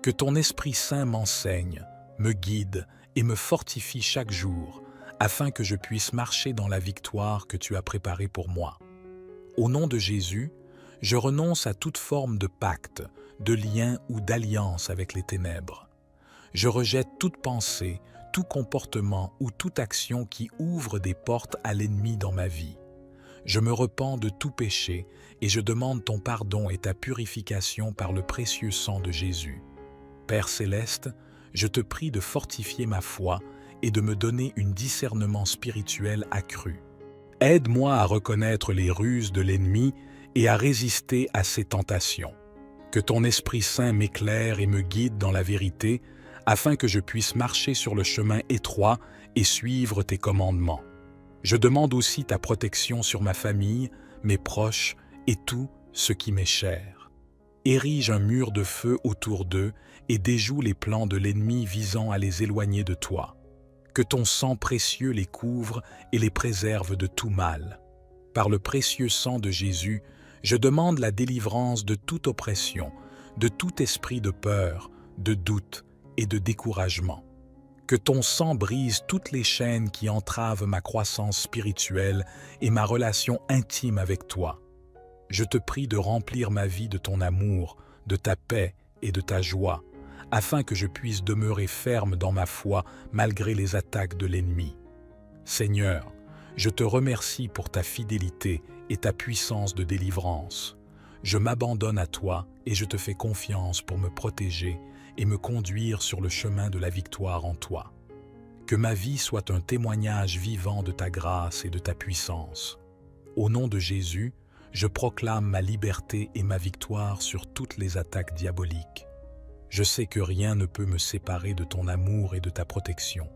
Que ton Esprit Saint m'enseigne, me guide et me fortifie chaque jour, afin que je puisse marcher dans la victoire que tu as préparée pour moi. Au nom de Jésus, je renonce à toute forme de pacte, de lien ou d'alliance avec les ténèbres. Je rejette toute pensée, tout comportement ou toute action qui ouvre des portes à l'ennemi dans ma vie. Je me repens de tout péché et je demande ton pardon et ta purification par le précieux sang de Jésus. Père céleste, je te prie de fortifier ma foi et de me donner un discernement spirituel accru. Aide-moi à reconnaître les ruses de l'ennemi et à résister à ses tentations. Que ton Esprit Saint m'éclaire et me guide dans la vérité, afin que je puisse marcher sur le chemin étroit et suivre tes commandements. Je demande aussi ta protection sur ma famille, mes proches et tout ce qui m'est cher. Érige un mur de feu autour d'eux et déjoue les plans de l'ennemi visant à les éloigner de toi. Que ton sang précieux les couvre et les préserve de tout mal. Par le précieux sang de Jésus, je demande la délivrance de toute oppression, de tout esprit de peur, de doute et de découragement. Que ton sang brise toutes les chaînes qui entravent ma croissance spirituelle et ma relation intime avec toi. Je te prie de remplir ma vie de ton amour, de ta paix et de ta joie, afin que je puisse demeurer ferme dans ma foi malgré les attaques de l'ennemi. Seigneur, je te remercie pour ta fidélité et ta puissance de délivrance. Je m'abandonne à toi et je te fais confiance pour me protéger et me conduire sur le chemin de la victoire en toi. Que ma vie soit un témoignage vivant de ta grâce et de ta puissance. Au nom de Jésus, je proclame ma liberté et ma victoire sur toutes les attaques diaboliques. Je sais que rien ne peut me séparer de ton amour et de ta protection.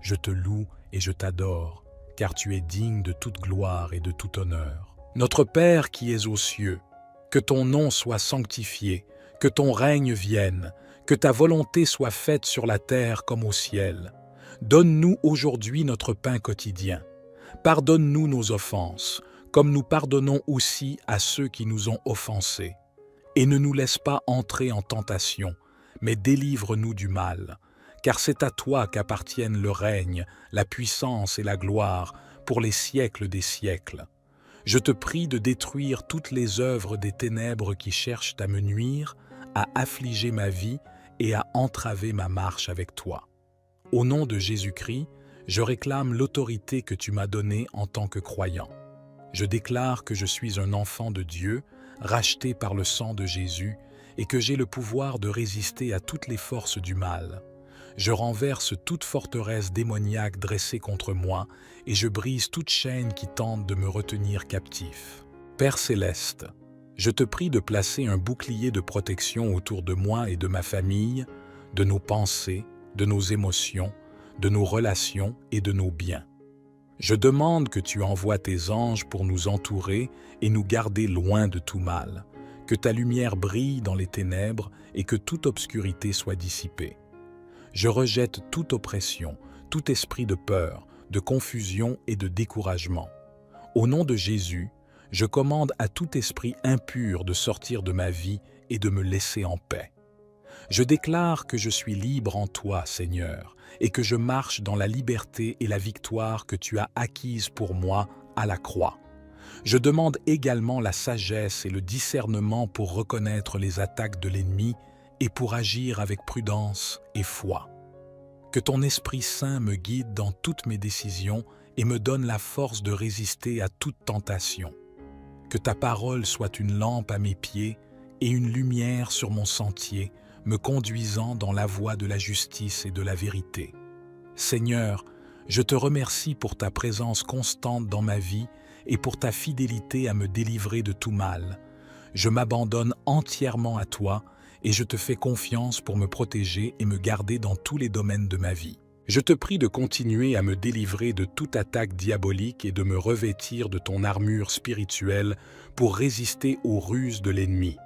Je te loue et je t'adore, car tu es digne de toute gloire et de tout honneur. Notre Père qui es aux cieux, que ton nom soit sanctifié, que ton règne vienne, que ta volonté soit faite sur la terre comme au ciel. Donne-nous aujourd'hui notre pain quotidien. Pardonne-nous nos offenses, comme nous pardonnons aussi à ceux qui nous ont offensés. Et ne nous laisse pas entrer en tentation, mais délivre-nous du mal. Car c'est à toi qu'appartiennent le règne, la puissance et la gloire pour les siècles des siècles. Je te prie de détruire toutes les œuvres des ténèbres qui cherchent à me nuire, à affliger ma vie et à entraver ma marche avec toi. Au nom de Jésus-Christ, je réclame l'autorité que tu m'as donnée en tant que croyant. Je déclare que je suis un enfant de Dieu, racheté par le sang de Jésus, et que j'ai le pouvoir de résister à toutes les forces du mal. Je renverse toute forteresse démoniaque dressée contre moi, et je brise toute chaîne qui tente de me retenir captif. Père céleste, je te prie de placer un bouclier de protection autour de moi et de ma famille, de nos pensées, de nos émotions, de nos relations et de nos biens. Je demande que tu envoies tes anges pour nous entourer et nous garder loin de tout mal, que ta lumière brille dans les ténèbres et que toute obscurité soit dissipée. Je rejette toute oppression, tout esprit de peur, de confusion et de découragement. Au nom de Jésus, je commande à tout esprit impur de sortir de ma vie et de me laisser en paix. Je déclare que je suis libre en toi, Seigneur, et que je marche dans la liberté et la victoire que tu as acquise pour moi à la croix. Je demande également la sagesse et le discernement pour reconnaître les attaques de l'ennemi et pour agir avec prudence et foi. Que ton Esprit Saint me guide dans toutes mes décisions et me donne la force de résister à toute tentation. Que ta parole soit une lampe à mes pieds et une lumière sur mon sentier, me conduisant dans la voie de la justice et de la vérité. Seigneur, je te remercie pour ta présence constante dans ma vie et pour ta fidélité à me délivrer de tout mal. Je m'abandonne entièrement à toi et je te fais confiance pour me protéger et me garder dans tous les domaines de ma vie. Je te prie de continuer à me délivrer de toute attaque diabolique et de me revêtir de ton armure spirituelle pour résister aux ruses de l'ennemi.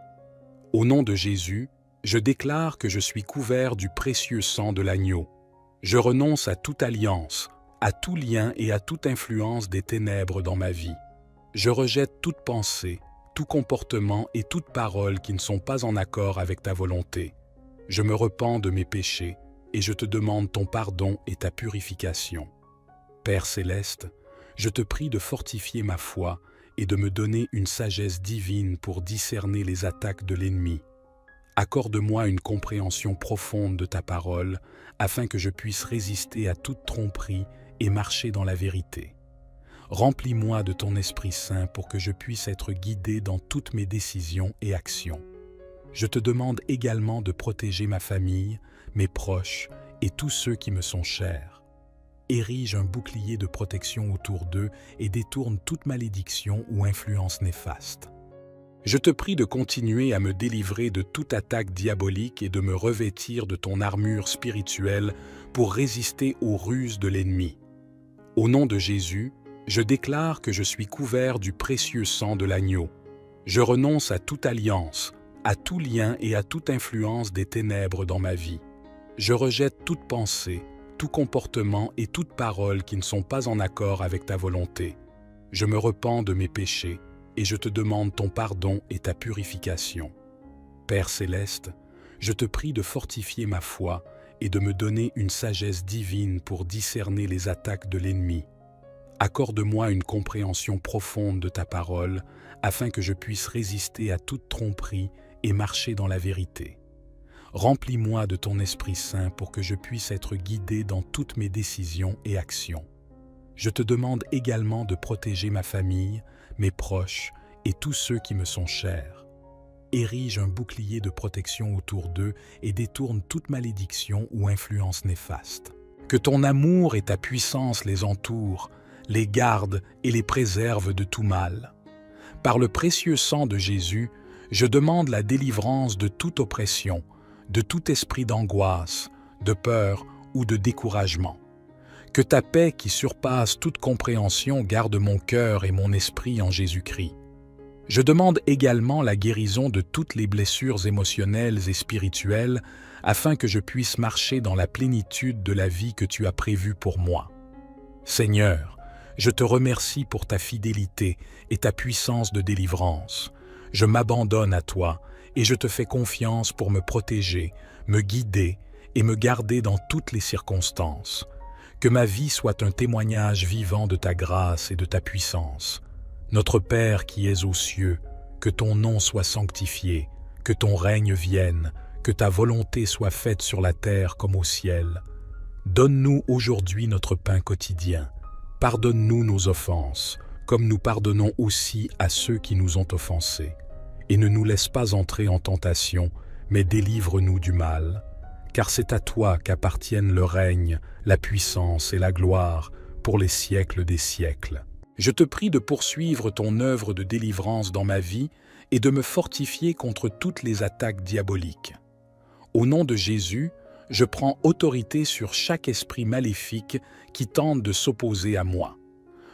Au nom de Jésus, je déclare que je suis couvert du précieux sang de l'agneau. Je renonce à toute alliance, à tout lien et à toute influence des ténèbres dans ma vie. Je rejette toute pensée, tout comportement et toute parole qui ne sont pas en accord avec ta volonté. Je me repens de mes péchés et je te demande ton pardon et ta purification. Père céleste, je te prie de fortifier ma foi et de me donner une sagesse divine pour discerner les attaques de l'ennemi. Accorde-moi une compréhension profonde de ta parole afin que je puisse résister à toute tromperie et marcher dans la vérité. Remplis-moi de ton Esprit Saint pour que je puisse être guidé dans toutes mes décisions et actions. Je te demande également de protéger ma famille, mes proches et tous ceux qui me sont chers. Érige un bouclier de protection autour d'eux et détourne toute malédiction ou influence néfaste. Je te prie de continuer à me délivrer de toute attaque diabolique et de me revêtir de ton armure spirituelle pour résister aux ruses de l'ennemi. Au nom de Jésus, je déclare que je suis couvert du précieux sang de l'agneau. Je renonce à toute alliance, à tout lien et à toute influence des ténèbres dans ma vie. Je rejette toute pensée, tout comportement et toute parole qui ne sont pas en accord avec ta volonté. Je me repens de mes péchés et je te demande ton pardon et ta purification. Père céleste, je te prie de fortifier ma foi et de me donner une sagesse divine pour discerner les attaques de l'ennemi. Accorde-moi une compréhension profonde de ta parole afin que je puisse résister à toute tromperie et marcher dans la vérité. Remplis-moi de ton Esprit Saint pour que je puisse être guidé dans toutes mes décisions et actions. Je te demande également de protéger ma famille, mes proches et tous ceux qui me sont chers. Érige un bouclier de protection autour d'eux et détourne toute malédiction ou influence néfaste. Que ton amour et ta puissance les entourent, les gardent et les préservent de tout mal. Par le précieux sang de Jésus, je demande la délivrance de toute oppression, de tout esprit d'angoisse, de peur ou de découragement. Que ta paix qui surpasse toute compréhension garde mon cœur et mon esprit en Jésus-Christ. Je demande également la guérison de toutes les blessures émotionnelles et spirituelles afin que je puisse marcher dans la plénitude de la vie que tu as prévue pour moi. Seigneur, je te remercie pour ta fidélité et ta puissance de délivrance. Je m'abandonne à toi et je te fais confiance pour me protéger, me guider et me garder dans toutes les circonstances. Que ma vie soit un témoignage vivant de ta grâce et de ta puissance. Notre Père qui es aux cieux, que ton nom soit sanctifié, que ton règne vienne, que ta volonté soit faite sur la terre comme au ciel. Donne-nous aujourd'hui notre pain quotidien. Pardonne-nous nos offenses, comme nous pardonnons aussi à ceux qui nous ont offensés. Et ne nous laisse pas entrer en tentation, mais délivre-nous du mal. Car c'est à toi qu'appartiennent le règne, la puissance et la gloire pour les siècles des siècles. Je te prie de poursuivre ton œuvre de délivrance dans ma vie et de me fortifier contre toutes les attaques diaboliques. Au nom de Jésus, je prends autorité sur chaque esprit maléfique qui tente de s'opposer à moi.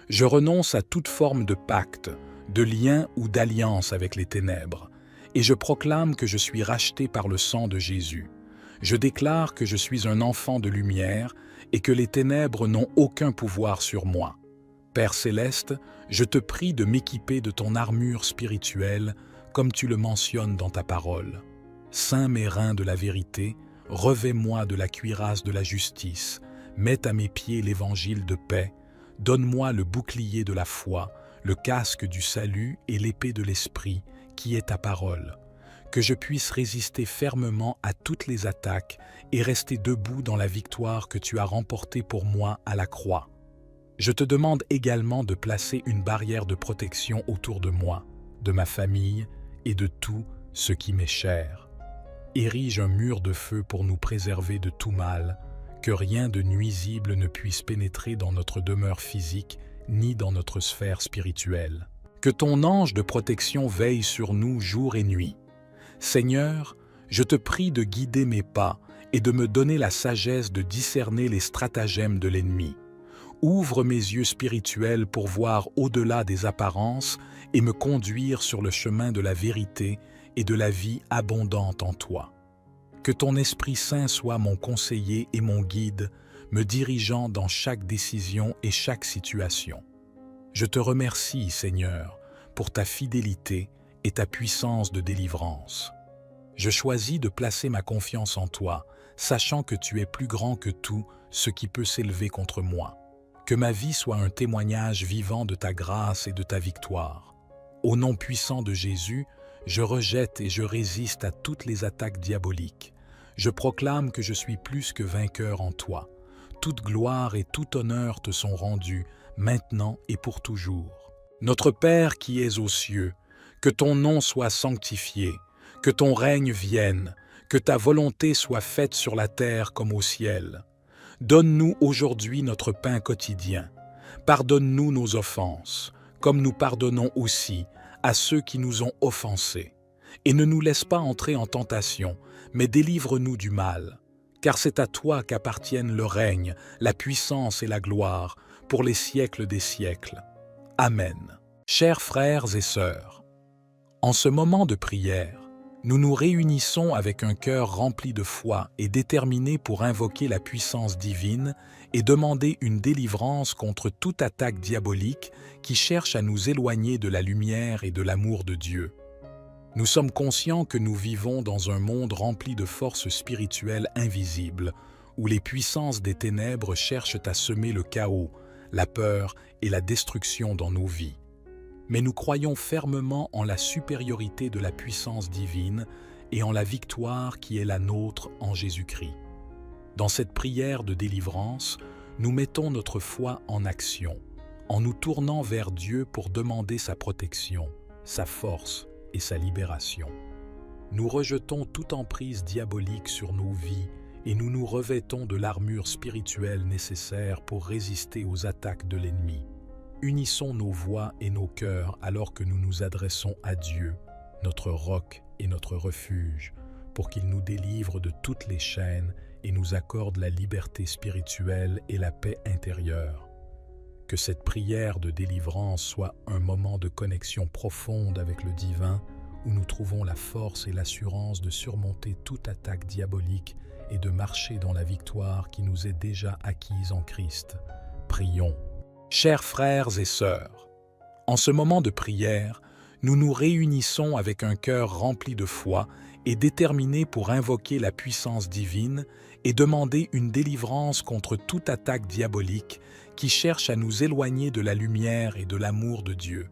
Je renonce à toute forme de pacte, de lien ou d'alliance avec les ténèbres, et je proclame que je suis racheté par le sang de Jésus. Je déclare que je suis un enfant de lumière et que les ténèbres n'ont aucun pouvoir sur moi. Père céleste, je te prie de m'équiper de ton armure spirituelle, comme tu le mentionnes dans ta parole. Ceins mes reins de la vérité, revêt-moi de la cuirasse de la justice, mets à mes pieds l'évangile de paix, donne-moi le bouclier de la foi, le casque du salut et l'épée de l'esprit, qui est ta parole. que je puisse résister fermement à toutes les attaques et rester debout dans la victoire que tu as remportée pour moi à la croix. Je te demande également de placer une barrière de protection autour de moi, de ma famille et de tout ce qui m'est cher. Érige un mur de feu pour nous préserver de tout mal, que rien de nuisible ne puisse pénétrer dans notre demeure physique ni dans notre sphère spirituelle. Que ton ange de protection veille sur nous jour et nuit. Seigneur, je te prie de guider mes pas et de me donner la sagesse de discerner les stratagèmes de l'ennemi. Ouvre mes yeux spirituels pour voir au-delà des apparences et me conduire sur le chemin de la vérité et de la vie abondante en toi. Que ton Esprit Saint soit mon conseiller et mon guide, me dirigeant dans chaque décision et chaque situation. Je te remercie, Seigneur, pour ta fidélité et ta puissance de délivrance. Je choisis de placer ma confiance en toi, sachant que tu es plus grand que tout ce qui peut s'élever contre moi. Que ma vie soit un témoignage vivant de ta grâce et de ta victoire. Au nom puissant de Jésus, je rejette et je résiste à toutes les attaques diaboliques. Je proclame que je suis plus que vainqueur en toi. Toute gloire et tout honneur te sont rendus, maintenant et pour toujours. Notre Père qui es aux cieux, que ton nom soit sanctifié, que ton règne vienne, que ta volonté soit faite sur la terre comme au ciel. Donne-nous aujourd'hui notre pain quotidien. Pardonne-nous nos offenses, comme nous pardonnons aussi à ceux qui nous ont offensés. Et ne nous laisse pas entrer en tentation, mais délivre-nous du mal. Car c'est à toi qu'appartiennent le règne, la puissance et la gloire, pour les siècles des siècles. Amen. Chers frères et sœurs, en ce moment de prière, nous nous réunissons avec un cœur rempli de foi et déterminé pour invoquer la puissance divine et demander une délivrance contre toute attaque diabolique qui cherche à nous éloigner de la lumière et de l'amour de Dieu. Nous sommes conscients que nous vivons dans un monde rempli de forces spirituelles invisibles, où les puissances des ténèbres cherchent à semer le chaos, la peur et la destruction dans nos vies. Mais nous croyons fermement en la supériorité de la puissance divine et en la victoire qui est la nôtre en Jésus-Christ. Dans cette prière de délivrance, nous mettons notre foi en action, en nous tournant vers Dieu pour demander sa protection, sa force et sa libération. Nous rejetons toute emprise diabolique sur nos vies et nous nous revêtons de l'armure spirituelle nécessaire pour résister aux attaques de l'ennemi. Unissons nos voix et nos cœurs alors que nous nous adressons à Dieu, notre roc et notre refuge, pour qu'il nous délivre de toutes les chaînes et nous accorde la liberté spirituelle et la paix intérieure. Que cette prière de délivrance soit un moment de connexion profonde avec le divin, où nous trouvons la force et l'assurance de surmonter toute attaque diabolique et de marcher dans la victoire qui nous est déjà acquise en Christ. Prions. Chers frères et sœurs, en ce moment de prière, nous nous réunissons avec un cœur rempli de foi et déterminé pour invoquer la puissance divine et demander une délivrance contre toute attaque diabolique qui cherche à nous éloigner de la lumière et de l'amour de Dieu.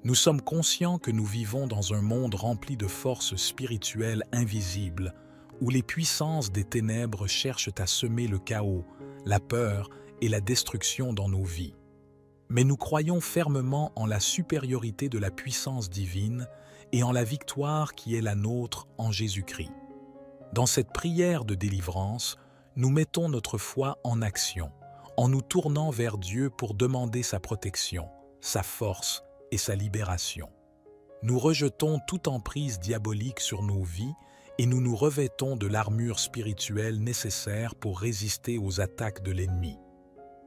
Nous sommes conscients que nous vivons dans un monde rempli de forces spirituelles invisibles, où les puissances des ténèbres cherchent à semer le chaos, la peur et la destruction dans nos vies. Mais nous croyons fermement en la supériorité de la puissance divine et en la victoire qui est la nôtre en Jésus-Christ. Dans cette prière de délivrance, nous mettons notre foi en action, en nous tournant vers Dieu pour demander sa protection, sa force et sa libération. Nous rejetons toute emprise diabolique sur nos vies et nous nous revêtons de l'armure spirituelle nécessaire pour résister aux attaques de l'ennemi.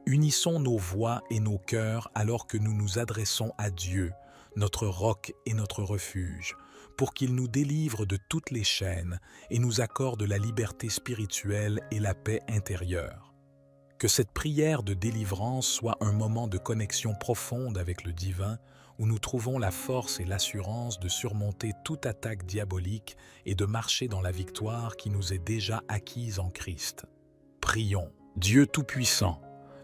Unissons nos voix et nos cœurs alors que nous nous adressons à Dieu, notre roc et notre refuge, pour qu'il nous délivre de toutes les chaînes et nous accorde la liberté spirituelle et la paix intérieure. Que cette prière de délivrance soit un moment de connexion profonde avec le divin, où nous trouvons la force et l'assurance de surmonter toute attaque diabolique et de marcher dans la victoire qui nous est déjà acquise en Christ. Prions. Dieu Tout-Puissant,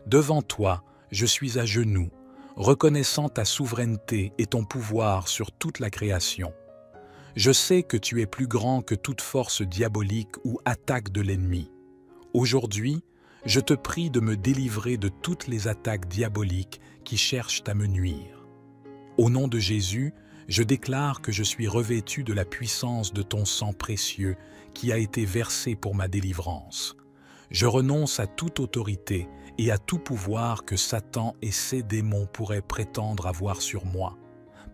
devant toi, je suis à genoux, reconnaissant ta souveraineté et ton pouvoir sur toute la création. Je sais que tu es plus grand que toute force diabolique ou attaque de l'ennemi. Aujourd'hui, je te prie de me délivrer de toutes les attaques diaboliques qui cherchent à me nuire. Au nom de Jésus, je déclare que je suis revêtu de la puissance de ton sang précieux qui a été versé pour ma délivrance. Je renonce à toute autorité et à tout pouvoir que Satan et ses démons pourraient prétendre avoir sur moi.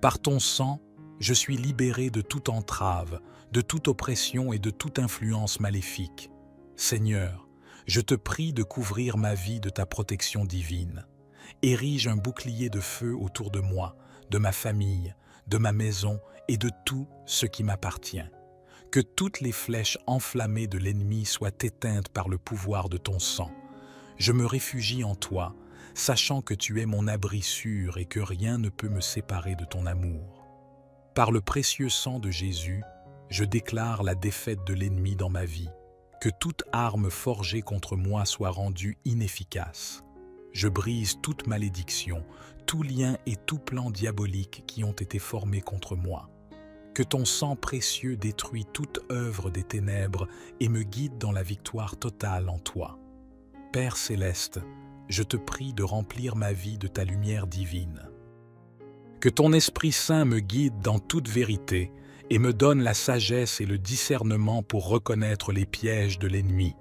Par ton sang, je suis libéré de toute entrave, de toute oppression et de toute influence maléfique. Seigneur, je te prie de couvrir ma vie de ta protection divine. Érige un bouclier de feu autour de moi, de ma famille, de ma maison et de tout ce qui m'appartient. Que toutes les flèches enflammées de l'ennemi soient éteintes par le pouvoir de ton sang. Je me réfugie en toi, sachant que tu es mon abri sûr et que rien ne peut me séparer de ton amour. Par le précieux sang de Jésus, je déclare la défaite de l'ennemi dans ma vie. Que toute arme forgée contre moi soit rendue inefficace. Je brise toute malédiction, tout lien et tout plan diabolique qui ont été formés contre moi. Que ton sang précieux détruise toute œuvre des ténèbres et me guide dans la victoire totale en toi. Père céleste, je te prie de remplir ma vie de ta lumière divine. Que ton Esprit Saint me guide dans toute vérité et me donne la sagesse et le discernement pour reconnaître les pièges de l'ennemi.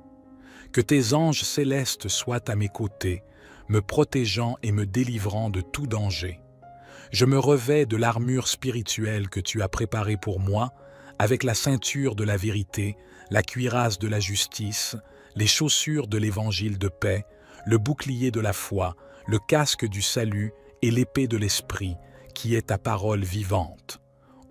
Que tes anges célestes soient à mes côtés, me protégeant et me délivrant de tout danger. Je me revêts de l'armure spirituelle que tu as préparée pour moi, avec la ceinture de la vérité, la cuirasse de la justice, les chaussures de l'évangile de paix, le bouclier de la foi, le casque du salut et l'épée de l'esprit, qui est ta parole vivante.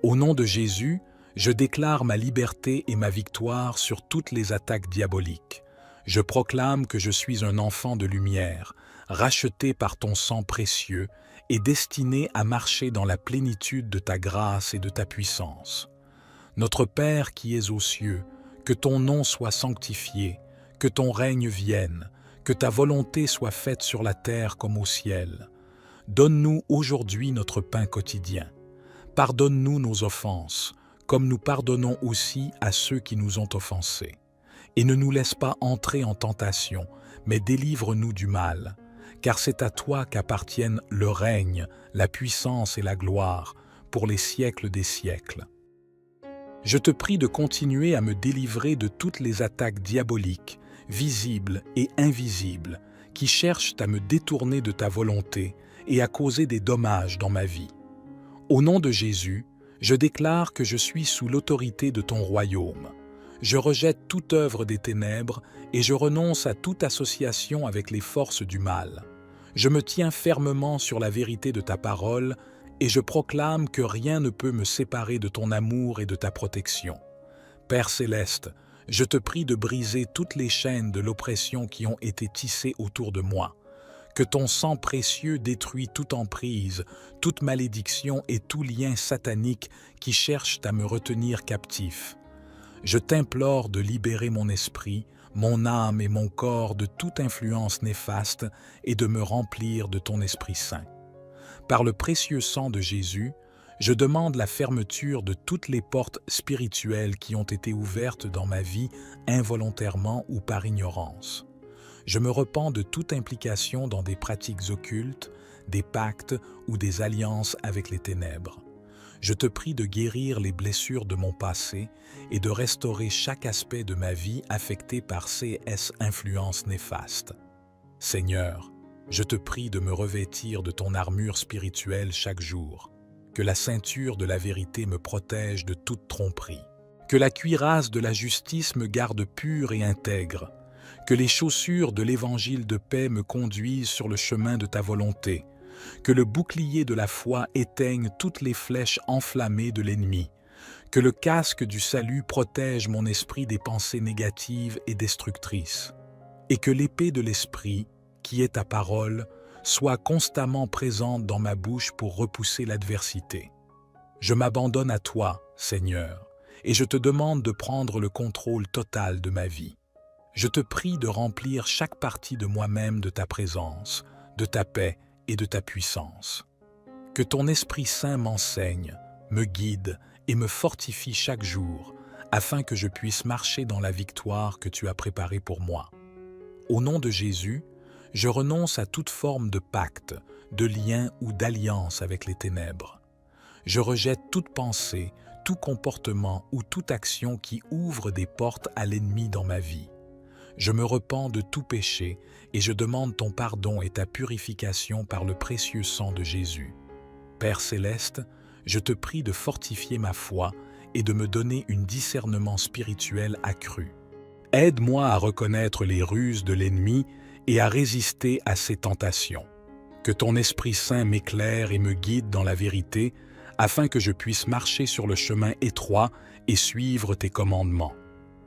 Au nom de Jésus, je déclare ma liberté et ma victoire sur toutes les attaques diaboliques. Je proclame que je suis un enfant de lumière, racheté par ton sang précieux et destiné à marcher dans la plénitude de ta grâce et de ta puissance. Notre Père qui es aux cieux, que ton nom soit sanctifié, que ton règne vienne, que ta volonté soit faite sur la terre comme au ciel. Donne-nous aujourd'hui notre pain quotidien. Pardonne-nous nos offenses, comme nous pardonnons aussi à ceux qui nous ont offensés. Et ne nous laisse pas entrer en tentation, mais délivre-nous du mal, car c'est à toi qu'appartiennent le règne, la puissance et la gloire, pour les siècles des siècles. Je te prie de continuer à me délivrer de toutes les attaques diaboliques, visibles et invisibles, qui cherchent à me détourner de ta volonté et à causer des dommages dans ma vie. Au nom de Jésus, je déclare que je suis sous l'autorité de ton royaume. Je rejette toute œuvre des ténèbres et je renonce à toute association avec les forces du mal. Je me tiens fermement sur la vérité de ta parole et je proclame que rien ne peut me séparer de ton amour et de ta protection. Père céleste, je te prie de briser toutes les chaînes de l'oppression qui ont été tissées autour de moi. Que ton sang précieux détruise toute emprise, toute malédiction et tout lien satanique qui cherche à me retenir captif. Je t'implore de libérer mon esprit, mon âme et mon corps de toute influence néfaste et de me remplir de ton Esprit Saint. Par le précieux sang de Jésus, je demande la fermeture de toutes les portes spirituelles qui ont été ouvertes dans ma vie involontairement ou par ignorance. Je me repens de toute implication dans des pratiques occultes, des pactes ou des alliances avec les ténèbres. Je te prie de guérir les blessures de mon passé et de restaurer chaque aspect de ma vie affecté par ces influences néfastes. Seigneur, je te prie de me revêtir de ton armure spirituelle chaque jour, que la ceinture de la vérité me protège de toute tromperie, que la cuirasse de la justice me garde pur et intègre, que les chaussures de l'évangile de paix me conduisent sur le chemin de ta volonté, que le bouclier de la foi éteigne toutes les flèches enflammées de l'ennemi, que le casque du salut protège mon esprit des pensées négatives et destructrices, et que l'épée de l'esprit, qui est ta parole, soit constamment présente dans ma bouche pour repousser l'adversité. Je m'abandonne à toi, Seigneur, et je te demande de prendre le contrôle total de ma vie. Je te prie de remplir chaque partie de moi-même de ta présence, de ta paix et de ta puissance. Que ton Esprit Saint m'enseigne, me guide et me fortifie chaque jour, afin que je puisse marcher dans la victoire que tu as préparée pour moi. Au nom de Jésus, je renonce à toute forme de pacte, de lien ou d'alliance avec les ténèbres. Je rejette toute pensée, tout comportement ou toute action qui ouvre des portes à l'ennemi dans ma vie. Je me repens de tout péché et je demande ton pardon et ta purification par le précieux sang de Jésus. Père céleste, je te prie de fortifier ma foi et de me donner un discernement spirituel accru. Aide-moi à reconnaître les ruses de l'ennemi et à résister à ses tentations. Que ton Esprit Saint m'éclaire et me guide dans la vérité, afin que je puisse marcher sur le chemin étroit et suivre tes commandements.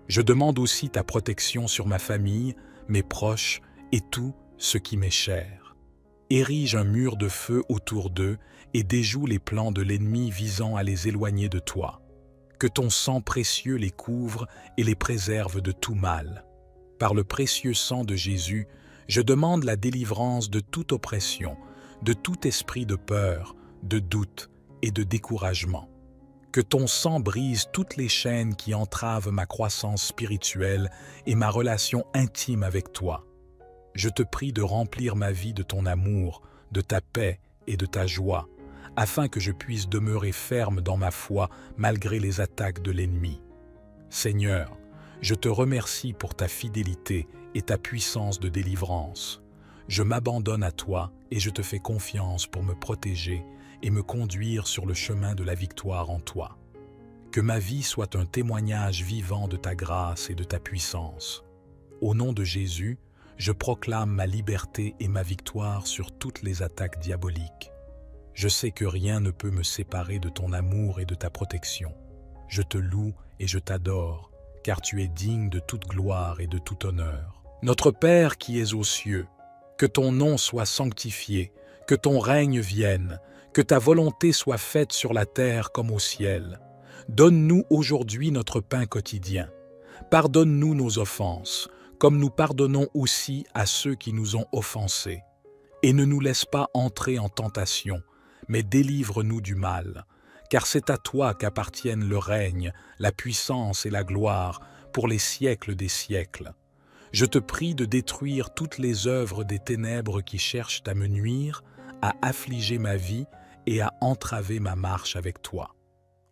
Je demande aussi ta protection sur ma famille, mes proches et tout ce qui m'est cher. Érige un mur de feu autour d'eux et déjoue les plans de l'ennemi visant à les éloigner de toi. Que ton sang précieux les couvre et les préserve de tout mal. Par le précieux sang de Jésus, je demande la délivrance de toute oppression, de tout esprit de peur, de doute et de découragement. Que ton sang brise toutes les chaînes qui entravent ma croissance spirituelle et ma relation intime avec toi. Je te prie de remplir ma vie de ton amour, de ta paix et de ta joie, afin que je puisse demeurer ferme dans ma foi malgré les attaques de l'ennemi. Seigneur, je te remercie pour ta fidélité et ta puissance de délivrance. Je m'abandonne à toi et je te fais confiance pour me protéger et me conduire sur le chemin de la victoire en toi. Que ma vie soit un témoignage vivant de ta grâce et de ta puissance. Au nom de Jésus, je proclame ma liberté et ma victoire sur toutes les attaques diaboliques. Je sais que rien ne peut me séparer de ton amour et de ta protection. Je te loue et je t'adore, car tu es digne de toute gloire et de tout honneur. Notre Père qui es aux cieux, que ton nom soit sanctifié, que ton règne vienne, que ta volonté soit faite sur la terre comme au ciel. Donne-nous aujourd'hui notre pain quotidien. Pardonne-nous nos offenses, comme nous pardonnons aussi à ceux qui nous ont offensés. Et ne nous laisse pas entrer en tentation, mais délivre-nous du mal. Car c'est à toi qu'appartiennent le règne, la puissance et la gloire pour les siècles des siècles. Je te prie de détruire toutes les œuvres des ténèbres qui cherchent à me nuire, à affliger ma vie et à entraver ma marche avec toi.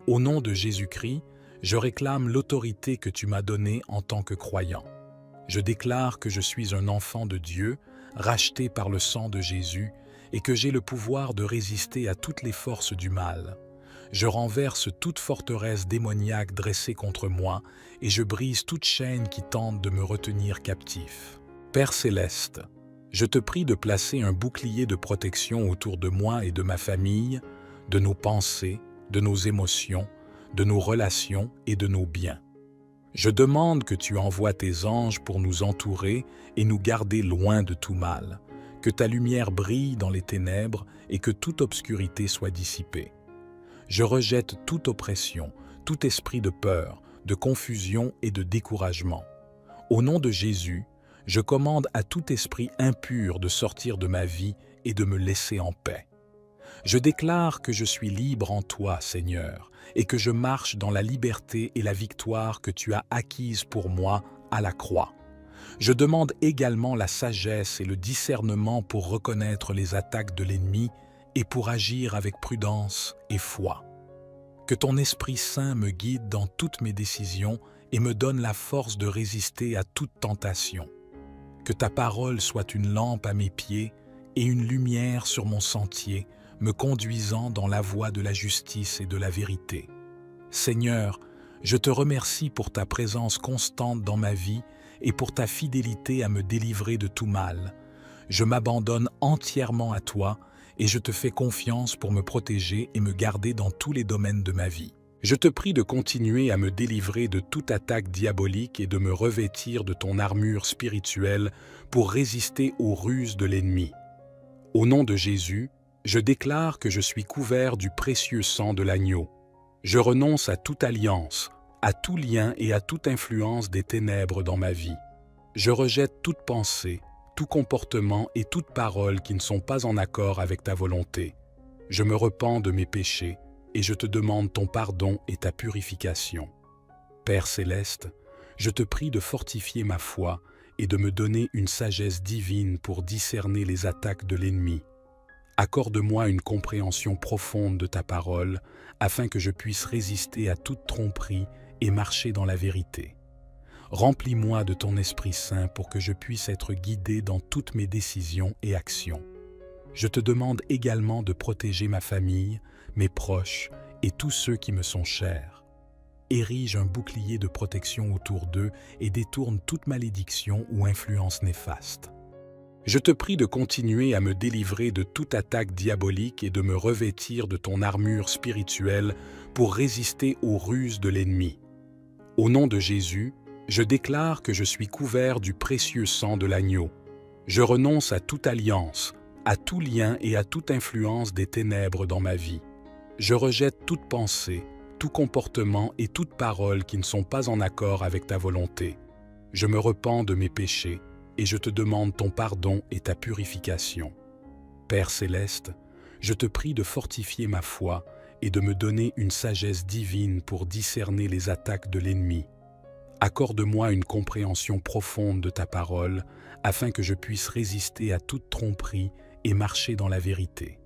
Au nom de Jésus-Christ, je réclame l'autorité que tu m'as donnée en tant que croyant. Je déclare que je suis un enfant de Dieu, racheté par le sang de Jésus, et que j'ai le pouvoir de résister à toutes les forces du mal. Je renverse toute forteresse démoniaque dressée contre moi, et je brise toute chaîne qui tente de me retenir captif. Père céleste, je te prie de placer un bouclier de protection autour de moi et de ma famille, de nos pensées, de nos émotions, de nos relations et de nos biens. Je demande que tu envoies tes anges pour nous entourer et nous garder loin de tout mal, que ta lumière brille dans les ténèbres et que toute obscurité soit dissipée. Je rejette toute oppression, tout esprit de peur, de confusion et de découragement. Au nom de Jésus, je commande à tout esprit impur de sortir de ma vie et de me laisser en paix. Je déclare que je suis libre en toi, Seigneur, et que je marche dans la liberté et la victoire que tu as acquise pour moi à la croix. Je demande également la sagesse et le discernement pour reconnaître les attaques de l'ennemi et pour agir avec prudence et foi. Que ton Esprit Saint me guide dans toutes mes décisions et me donne la force de résister à toute tentation. Que ta parole soit une lampe à mes pieds et une lumière sur mon sentier, me conduisant dans la voie de la justice et de la vérité. Seigneur, je te remercie pour ta présence constante dans ma vie et pour ta fidélité à me délivrer de tout mal. Je m'abandonne entièrement à toi et je te fais confiance pour me protéger et me garder dans tous les domaines de ma vie. Je te prie de continuer à me délivrer de toute attaque diabolique et de me revêtir de ton armure spirituelle pour résister aux ruses de l'ennemi. Au nom de Jésus, je déclare que je suis couvert du précieux sang de l'agneau. Je renonce à toute alliance, à tout lien et à toute influence des ténèbres dans ma vie. Je rejette toute pensée, tout comportement et toute parole qui ne sont pas en accord avec ta volonté. Je me repens de mes péchés et je te demande ton pardon et ta purification. Père céleste, je te prie de fortifier ma foi et de me donner une sagesse divine pour discerner les attaques de l'ennemi. Accorde-moi une compréhension profonde de ta parole, afin que je puisse résister à toute tromperie et marcher dans la vérité. Remplis-moi de ton Esprit Saint pour que je puisse être guidé dans toutes mes décisions et actions. Je te demande également de protéger ma famille, mes proches et tous ceux qui me sont chers. Érige un bouclier de protection autour d'eux et détourne toute malédiction ou influence néfaste. Je te prie de continuer à me délivrer de toute attaque diabolique et de me revêtir de ton armure spirituelle pour résister aux ruses de l'ennemi. Au nom de Jésus, je déclare que je suis couvert du précieux sang de l'agneau. Je renonce à toute alliance, à tout lien et à toute influence des ténèbres dans ma vie. Je rejette toute pensée, tout comportement et toute parole qui ne sont pas en accord avec ta volonté. Je me repens de mes péchés et je te demande ton pardon et ta purification. Père céleste, je te prie de fortifier ma foi et de me donner une sagesse divine pour discerner les attaques de l'ennemi. Accorde-moi une compréhension profonde de ta parole, afin que je puisse résister à toute tromperie et marcher dans la vérité.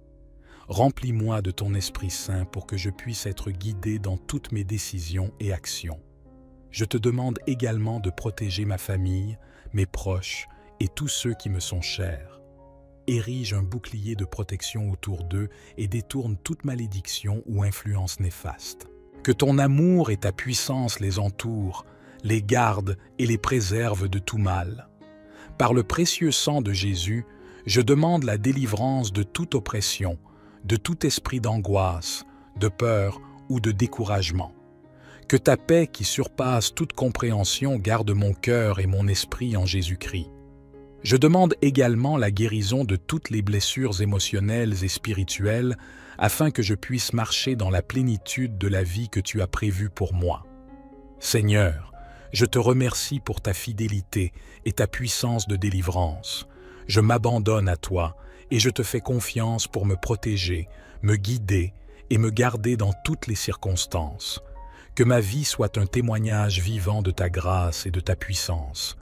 Remplis-moi de ton Esprit Saint pour que je puisse être guidé dans toutes mes décisions et actions. Je te demande également de protéger ma famille, mes proches et tous ceux qui me sont chers. Érige un bouclier de protection autour d'eux et détourne toute malédiction ou influence néfaste. Que ton amour et ta puissance les entourent, les gardent et les préservent de tout mal. Par le précieux sang de Jésus, je demande la délivrance de toute oppression, de tout esprit d'angoisse, de peur ou de découragement. Que ta paix qui surpasse toute compréhension garde mon cœur et mon esprit en Jésus-Christ. Je demande également la guérison de toutes les blessures émotionnelles et spirituelles afin que je puisse marcher dans la plénitude de la vie que tu as prévue pour moi. Seigneur, je te remercie pour ta fidélité et ta puissance de délivrance. Je m'abandonne à toi et je te fais confiance pour me protéger, me guider et me garder dans toutes les circonstances. Que ma vie soit un témoignage vivant de ta grâce et de ta puissance.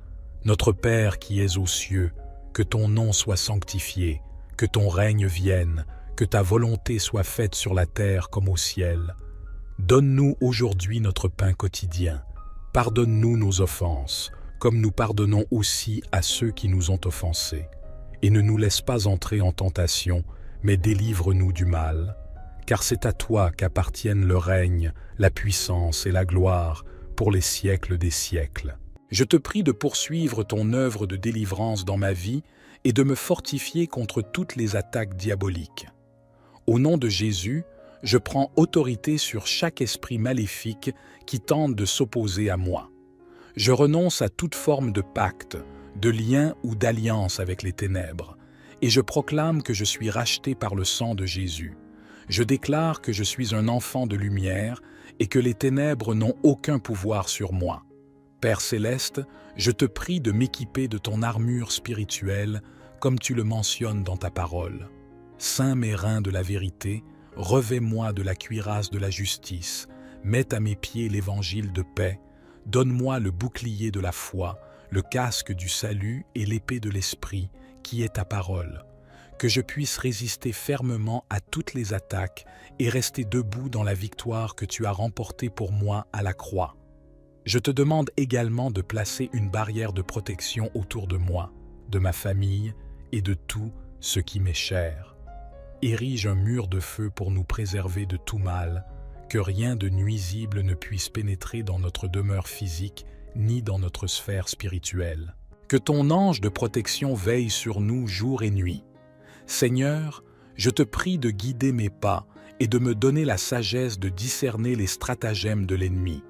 Notre Père qui es aux cieux, que ton nom soit sanctifié, que ton règne vienne, que ta volonté soit faite sur la terre comme au ciel. Donne-nous aujourd'hui notre pain quotidien. Pardonne-nous nos offenses, comme nous pardonnons aussi à ceux qui nous ont offensés. Et ne nous laisse pas entrer en tentation, mais délivre-nous du mal. Car c'est à toi qu'appartiennent le règne, la puissance et la gloire pour les siècles des siècles. Je te prie de poursuivre ton œuvre de délivrance dans ma vie et de me fortifier contre toutes les attaques diaboliques. Au nom de Jésus, je prends autorité sur chaque esprit maléfique qui tente de s'opposer à moi. Je renonce à toute forme de pacte, de lien ou d'alliance avec les ténèbres, et je proclame que je suis racheté par le sang de Jésus. Je déclare que je suis un enfant de lumière et que les ténèbres n'ont aucun pouvoir sur moi. Père céleste, je te prie de m'équiper de ton armure spirituelle, comme tu le mentionnes dans ta parole. Ceins mes reins de la vérité, revêt-moi de la cuirasse de la justice, mets à mes pieds l'évangile de paix, donne-moi le bouclier de la foi, le casque du salut et l'épée de l'esprit, qui est ta parole. Que je puisse résister fermement à toutes les attaques et rester debout dans la victoire que tu as remportée pour moi à la croix. Je te demande également de placer une barrière de protection autour de moi, de ma famille et de tout ce qui m'est cher. Érige un mur de feu pour nous préserver de tout mal, que rien de nuisible ne puisse pénétrer dans notre demeure physique ni dans notre sphère spirituelle. Que ton ange de protection veille sur nous jour et nuit. Seigneur, je te prie de guider mes pas et de me donner la sagesse de discerner les stratagèmes de l'ennemi.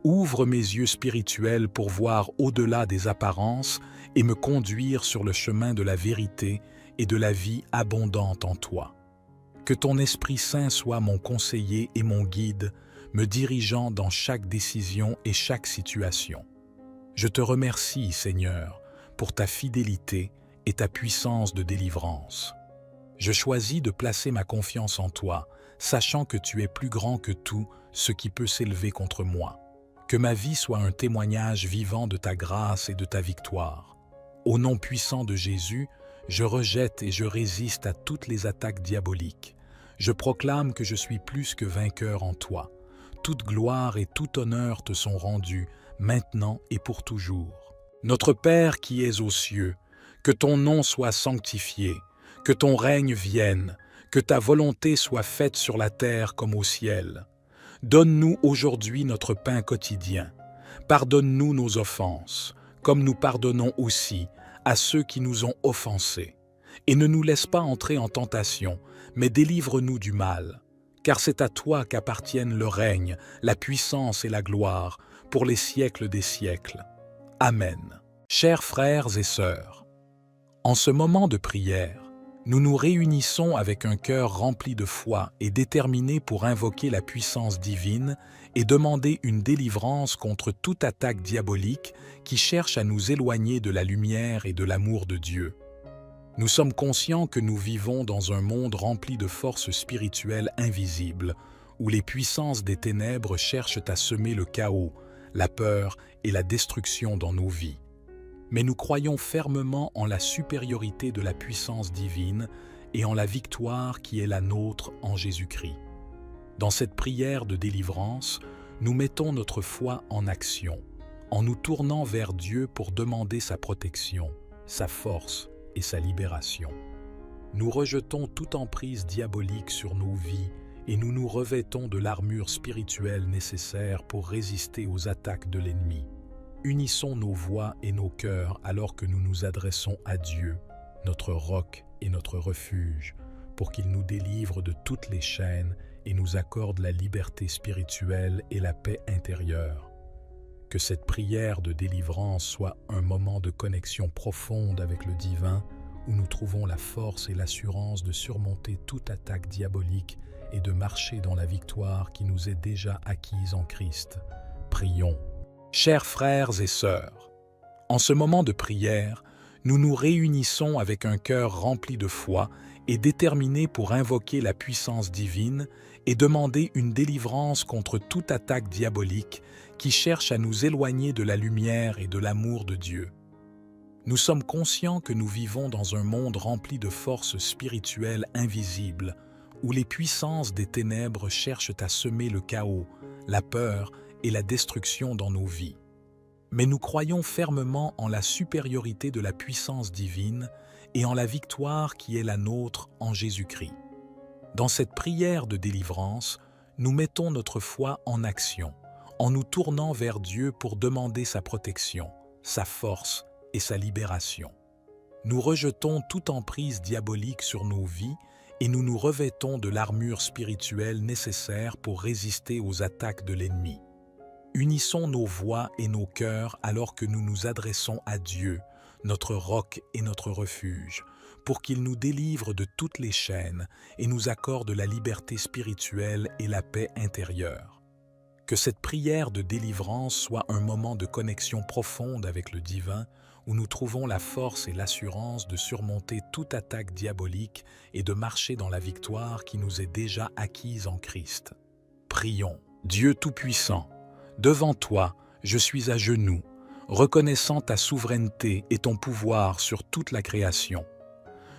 Ouvre mes yeux spirituels pour voir au-delà des apparences et me conduire sur le chemin de la vérité et de la vie abondante en toi. Que ton Esprit Saint soit mon conseiller et mon guide, me dirigeant dans chaque décision et chaque situation. Je te remercie, Seigneur, pour ta fidélité et ta puissance de délivrance. Je choisis de placer ma confiance en toi, sachant que tu es plus grand que tout ce qui peut s'élever contre moi. Que ma vie soit un témoignage vivant de ta grâce et de ta victoire. Au nom puissant de Jésus, je rejette et je résiste à toutes les attaques diaboliques. Je proclame que je suis plus que vainqueur en toi. Toute gloire et tout honneur te sont rendus, maintenant et pour toujours. Notre Père qui es aux cieux, que ton nom soit sanctifié, que ton règne vienne, que ta volonté soit faite sur la terre comme au ciel. Donne-nous aujourd'hui notre pain quotidien. Pardonne-nous nos offenses, comme nous pardonnons aussi à ceux qui nous ont offensés. Et ne nous laisse pas entrer en tentation, mais délivre-nous du mal. Car c'est à toi qu'appartiennent le règne, la puissance et la gloire, pour les siècles des siècles. Amen. Chers frères et sœurs, en ce moment de prière, nous nous réunissons avec un cœur rempli de foi et déterminé pour invoquer la puissance divine et demander une délivrance contre toute attaque diabolique qui cherche à nous éloigner de la lumière et de l'amour de Dieu. Nous sommes conscients que nous vivons dans un monde rempli de forces spirituelles invisibles, où les puissances des ténèbres cherchent à semer le chaos, la peur et la destruction dans nos vies. Mais nous croyons fermement en la supériorité de la puissance divine et en la victoire qui est la nôtre en Jésus-Christ. Dans cette prière de délivrance, nous mettons notre foi en action, en nous tournant vers Dieu pour demander sa protection, sa force et sa libération. Nous rejetons toute emprise diabolique sur nos vies et nous nous revêtons de l'armure spirituelle nécessaire pour résister aux attaques de l'ennemi. Unissons nos voix et nos cœurs alors que nous nous adressons à Dieu, notre roc et notre refuge, pour qu'il nous délivre de toutes les chaînes et nous accorde la liberté spirituelle et la paix intérieure. Que cette prière de délivrance soit un moment de connexion profonde avec le divin, où nous trouvons la force et l'assurance de surmonter toute attaque diabolique et de marcher dans la victoire qui nous est déjà acquise en Christ. Prions. Chers frères et sœurs, en ce moment de prière, nous nous réunissons avec un cœur rempli de foi et déterminé pour invoquer la puissance divine et demander une délivrance contre toute attaque diabolique qui cherche à nous éloigner de la lumière et de l'amour de Dieu. Nous sommes conscients que nous vivons dans un monde rempli de forces spirituelles invisibles, où les puissances des ténèbres cherchent à semer le chaos, la peur et la destruction dans nos vies. Mais nous croyons fermement en la supériorité de la puissance divine et en la victoire qui est la nôtre en Jésus-Christ. Dans cette prière de délivrance, nous mettons notre foi en action, en nous tournant vers Dieu pour demander sa protection, sa force et sa libération. Nous rejetons toute emprise diabolique sur nos vies et nous nous revêtons de l'armure spirituelle nécessaire pour résister aux attaques de l'ennemi. Unissons nos voix et nos cœurs alors que nous nous adressons à Dieu, notre roc et notre refuge, pour qu'il nous délivre de toutes les chaînes et nous accorde la liberté spirituelle et la paix intérieure. Que cette prière de délivrance soit un moment de connexion profonde avec le divin, où nous trouvons la force et l'assurance de surmonter toute attaque diabolique et de marcher dans la victoire qui nous est déjà acquise en Christ. Prions. Dieu Tout-Puissant, devant toi, je suis à genoux, reconnaissant ta souveraineté et ton pouvoir sur toute la création.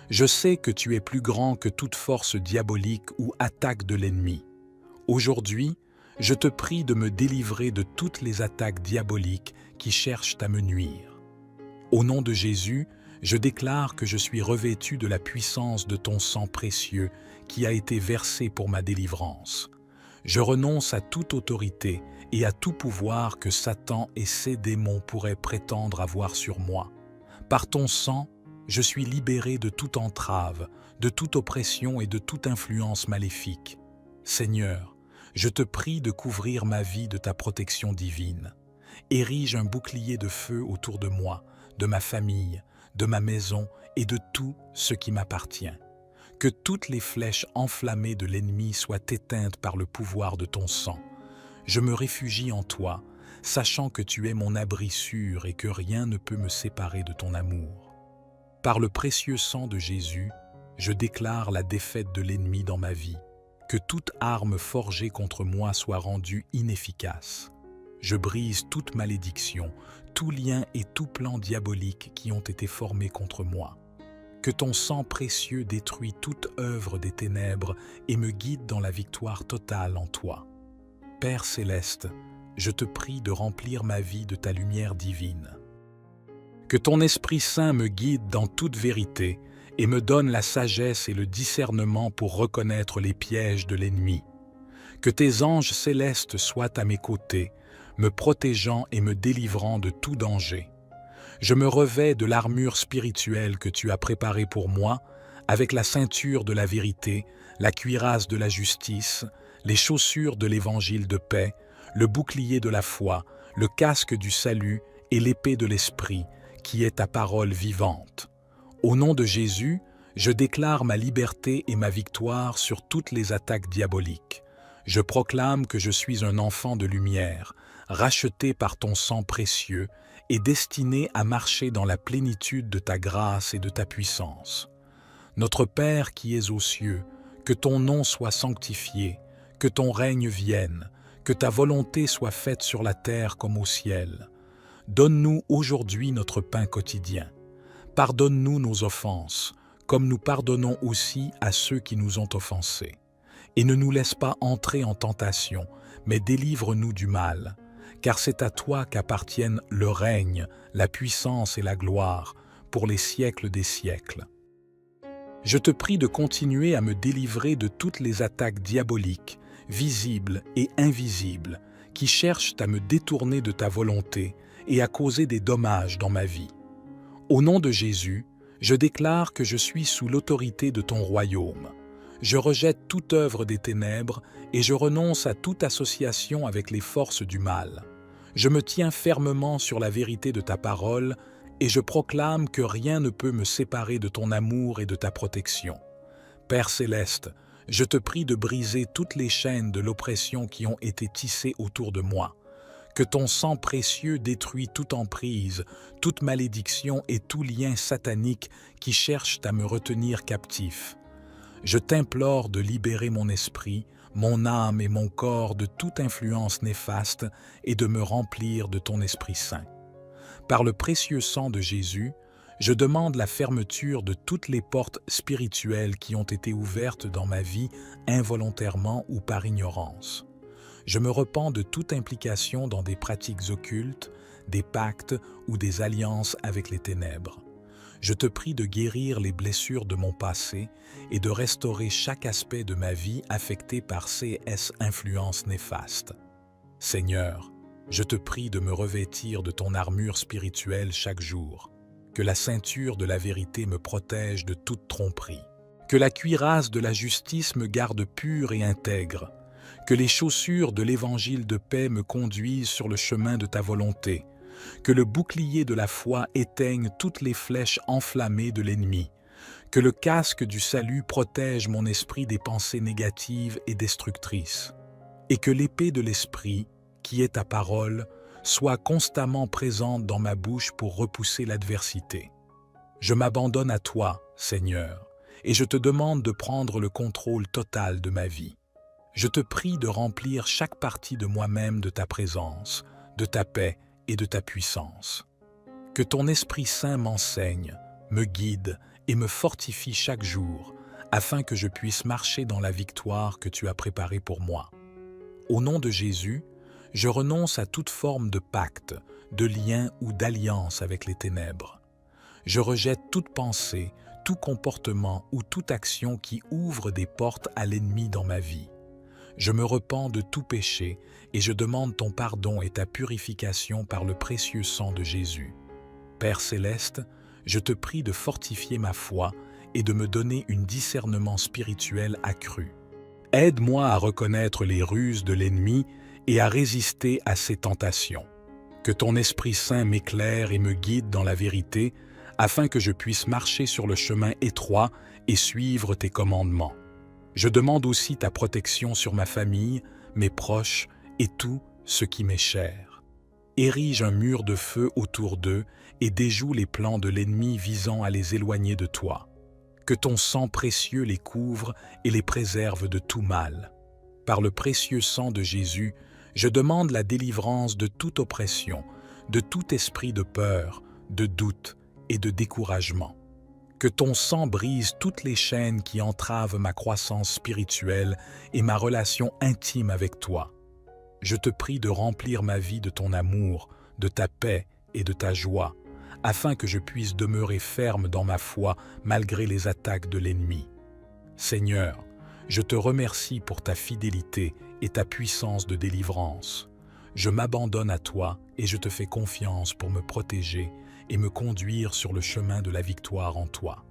Je sais que tu es plus grand que toute force diabolique ou attaque de l'ennemi. Aujourd'hui, je te prie de me délivrer de toutes les attaques diaboliques qui cherchent à me nuire. Au nom de Jésus, je déclare que je suis revêtu de la puissance de ton sang précieux qui a été versé pour ma délivrance. Je renonce à toute autorité et à tout pouvoir que Satan et ses démons pourraient prétendre avoir sur moi. Par ton sang, je suis libéré de toute entrave, de toute oppression et de toute influence maléfique. Seigneur, je te prie de couvrir ma vie de ta protection divine. Érige un bouclier de feu autour de moi, de ma famille, de ma maison et de tout ce qui m'appartient. Que toutes les flèches enflammées de l'ennemi soient éteintes par le pouvoir de ton sang. Je me réfugie en toi, sachant que tu es mon abri sûr et que rien ne peut me séparer de ton amour. Par le précieux sang de Jésus, je déclare la défaite de l'ennemi dans ma vie, que toute arme forgée contre moi soit rendue inefficace. Je brise toute malédiction, tout lien et tout plan diabolique qui ont été formés contre moi. Que ton sang précieux détruise toute œuvre des ténèbres et me guide dans la victoire totale en toi. Père céleste, je te prie de remplir ma vie de ta lumière divine. Que ton Esprit Saint me guide dans toute vérité et me donne la sagesse et le discernement pour reconnaître les pièges de l'ennemi. Que tes anges célestes soient à mes côtés, me protégeant et me délivrant de tout danger. Je me revêts de l'armure spirituelle que tu as préparée pour moi, avec la ceinture de la vérité, la cuirasse de la justice, les chaussures de l'évangile de paix, le bouclier de la foi, le casque du salut et l'épée de l'esprit, qui est ta parole vivante. Au nom de Jésus, je déclare ma liberté et ma victoire sur toutes les attaques diaboliques. Je proclame que je suis un enfant de lumière, racheté par ton sang précieux et destiné à marcher dans la plénitude de ta grâce et de ta puissance. Notre Père qui es aux cieux, que ton nom soit sanctifié, que ton règne vienne, que ta volonté soit faite sur la terre comme au ciel. Donne-nous aujourd'hui notre pain quotidien. Pardonne-nous nos offenses, comme nous pardonnons aussi à ceux qui nous ont offensés. Et ne nous laisse pas entrer en tentation, mais délivre-nous du mal, car c'est à toi qu'appartiennent le règne, la puissance et la gloire, pour les siècles des siècles. Je te prie de continuer à me délivrer de toutes les attaques diaboliques, visibles et invisibles, qui cherchent à me détourner de ta volonté et à causer des dommages dans ma vie. Au nom de Jésus, je déclare que je suis sous l'autorité de ton royaume. Je rejette toute œuvre des ténèbres et je renonce à toute association avec les forces du mal. Je me tiens fermement sur la vérité de ta parole et je proclame que rien ne peut me séparer de ton amour et de ta protection. Père céleste, je te prie de briser toutes les chaînes de l'oppression qui ont été tissées autour de moi. Que ton sang précieux détruise toute emprise, toute malédiction et tout lien satanique qui cherche à me retenir captif. Je t'implore de libérer mon esprit, mon âme et mon corps de toute influence néfaste et de me remplir de ton Esprit Saint. Par le précieux sang de Jésus, je demande la fermeture de toutes les portes spirituelles qui ont été ouvertes dans ma vie involontairement ou par ignorance. Je me repens de toute implication dans des pratiques occultes, des pactes ou des alliances avec les ténèbres. Je te prie de guérir les blessures de mon passé et de restaurer chaque aspect de ma vie affecté par ces influences néfastes. Seigneur, je te prie de me revêtir de ton armure spirituelle chaque jour, que la ceinture de la vérité me protège de toute tromperie, que la cuirasse de la justice me garde pur et intègre, que les chaussures de l'évangile de paix me conduisent sur le chemin de ta volonté, que le bouclier de la foi éteigne toutes les flèches enflammées de l'ennemi, que le casque du salut protège mon esprit des pensées négatives et destructrices, et que l'épée de l'esprit, qui est ta parole, soit constamment présente dans ma bouche pour repousser l'adversité. Je m'abandonne à toi, Seigneur, et je te demande de prendre le contrôle total de ma vie. Je te prie de remplir chaque partie de moi-même de ta présence, de ta paix et de ta puissance. Que ton Esprit Saint m'enseigne, me guide et me fortifie chaque jour, afin que je puisse marcher dans la victoire que tu as préparée pour moi. Au nom de Jésus, je renonce à toute forme de pacte, de lien ou d'alliance avec les ténèbres. Je rejette toute pensée, tout comportement ou toute action qui ouvre des portes à l'ennemi dans ma vie. Je me repens de tout péché et je demande ton pardon et ta purification par le précieux sang de Jésus. Père céleste, je te prie de fortifier ma foi et de me donner un discernement spirituel accru. Aide-moi à reconnaître les ruses de l'ennemi et à résister à ses tentations. Que ton Esprit Saint m'éclaire et me guide dans la vérité, afin que je puisse marcher sur le chemin étroit et suivre tes commandements. Je demande aussi ta protection sur ma famille, mes proches et tout ce qui m'est cher. Érige un mur de feu autour d'eux et déjoue les plans de l'ennemi visant à les éloigner de toi. Que ton sang précieux les couvre et les préserve de tout mal. Par le précieux sang de Jésus, je demande la délivrance de toute oppression, de tout esprit de peur, de doute et de découragement. Que ton sang brise toutes les chaînes qui entravent ma croissance spirituelle et ma relation intime avec toi. Je te prie de remplir ma vie de ton amour, de ta paix et de ta joie, afin que je puisse demeurer ferme dans ma foi malgré les attaques de l'ennemi. Seigneur, je te remercie pour ta fidélité et ta puissance de délivrance. Je m'abandonne à toi et je te fais confiance pour me protéger et me conduire sur le chemin de la victoire en toi.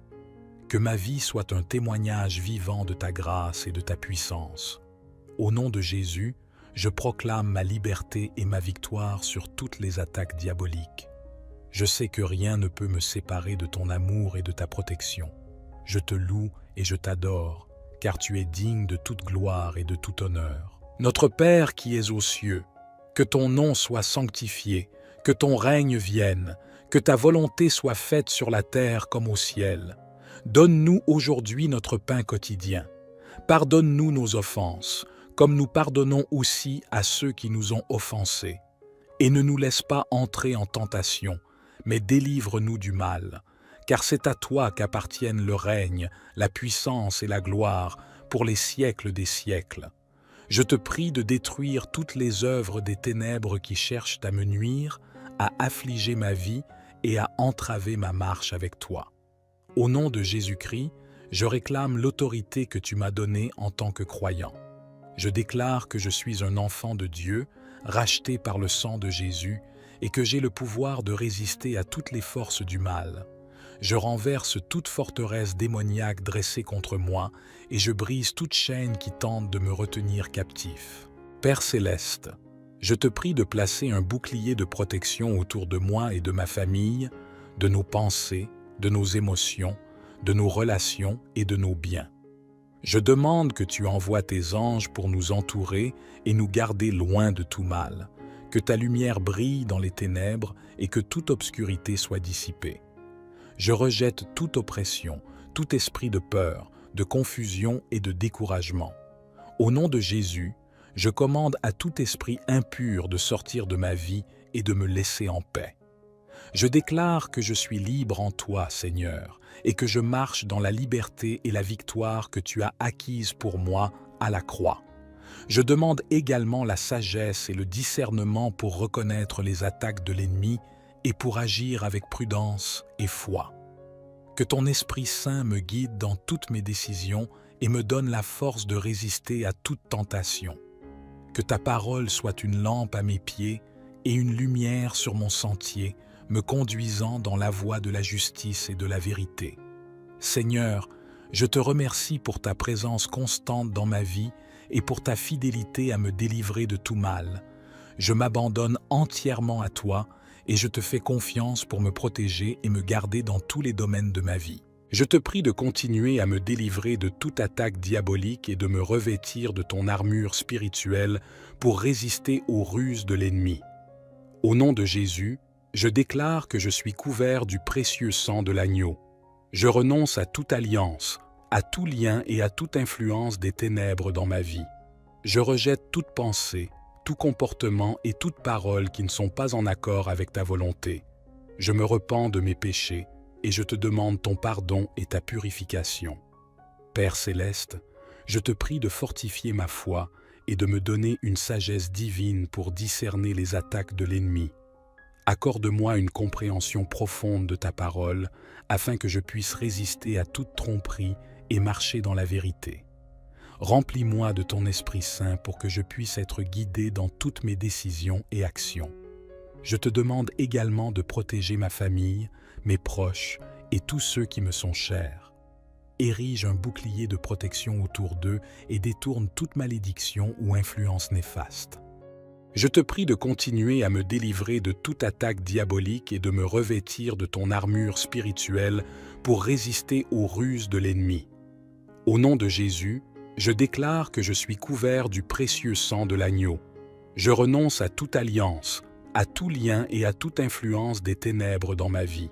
Que ma vie soit un témoignage vivant de ta grâce et de ta puissance. Au nom de Jésus, je proclame ma liberté et ma victoire sur toutes les attaques diaboliques. Je sais que rien ne peut me séparer de ton amour et de ta protection. Je te loue et je t'adore, car tu es digne de toute gloire et de tout honneur. Notre Père qui es aux cieux, que ton nom soit sanctifié, que ton règne vienne, que ta volonté soit faite sur la terre comme au ciel. Donne-nous aujourd'hui notre pain quotidien. Pardonne-nous nos offenses, comme nous pardonnons aussi à ceux qui nous ont offensés. Et ne nous laisse pas entrer en tentation, mais délivre-nous du mal. Car c'est à toi qu'appartiennent le règne, la puissance et la gloire pour les siècles des siècles. Je te prie de détruire toutes les œuvres des ténèbres qui cherchent à me nuire, à affliger ma vie et à entraver ma marche avec toi. Au nom de Jésus-Christ, je réclame l'autorité que tu m'as donnée en tant que croyant. Je déclare que je suis un enfant de Dieu, racheté par le sang de Jésus, et que j'ai le pouvoir de résister à toutes les forces du mal. Je renverse toute forteresse démoniaque dressée contre moi, et je brise toute chaîne qui tente de me retenir captif. Père céleste, je te prie de placer un bouclier de protection autour de moi et de ma famille, de nos pensées, de nos émotions, de nos relations et de nos biens. Je demande que tu envoies tes anges pour nous entourer et nous garder loin de tout mal, que ta lumière brille dans les ténèbres et que toute obscurité soit dissipée. Je rejette toute oppression, tout esprit de peur, de confusion et de découragement. Au nom de Jésus, je commande à tout esprit impur de sortir de ma vie et de me laisser en paix. Je déclare que je suis libre en toi, Seigneur, et que je marche dans la liberté et la victoire que tu as acquise pour moi à la croix. Je demande également la sagesse et le discernement pour reconnaître les attaques de l'ennemi et pour agir avec prudence et foi. Que ton Esprit Saint me guide dans toutes mes décisions et me donne la force de résister à toute tentation. Que ta parole soit une lampe à mes pieds et une lumière sur mon sentier, me conduisant dans la voie de la justice et de la vérité. Seigneur, je te remercie pour ta présence constante dans ma vie et pour ta fidélité à me délivrer de tout mal. Je m'abandonne entièrement à toi et je te fais confiance pour me protéger et me garder dans tous les domaines de ma vie. Je te prie de continuer à me délivrer de toute attaque diabolique et de me revêtir de ton armure spirituelle pour résister aux ruses de l'ennemi. Au nom de Jésus, je déclare que je suis couvert du précieux sang de l'agneau. Je renonce à toute alliance, à tout lien et à toute influence des ténèbres dans ma vie. Je rejette toute pensée, tout comportement et toute parole qui ne sont pas en accord avec ta volonté. Je me repens de mes péchés et je te demande ton pardon et ta purification. Père céleste, je te prie de fortifier ma foi et de me donner une sagesse divine pour discerner les attaques de l'ennemi. Accorde-moi une compréhension profonde de ta parole, afin que je puisse résister à toute tromperie et marcher dans la vérité. Remplis-moi de ton Esprit Saint pour que je puisse être guidé dans toutes mes décisions et actions. Je te demande également de protéger ma famille, mes proches et tous ceux qui me sont chers. Érige un bouclier de protection autour d'eux et détourne toute malédiction ou influence néfaste. Je te prie de continuer à me délivrer de toute attaque diabolique et de me revêtir de ton armure spirituelle pour résister aux ruses de l'ennemi. Au nom de Jésus, je déclare que je suis couvert du précieux sang de l'agneau. Je renonce à toute alliance, à tout lien et à toute influence des ténèbres dans ma vie.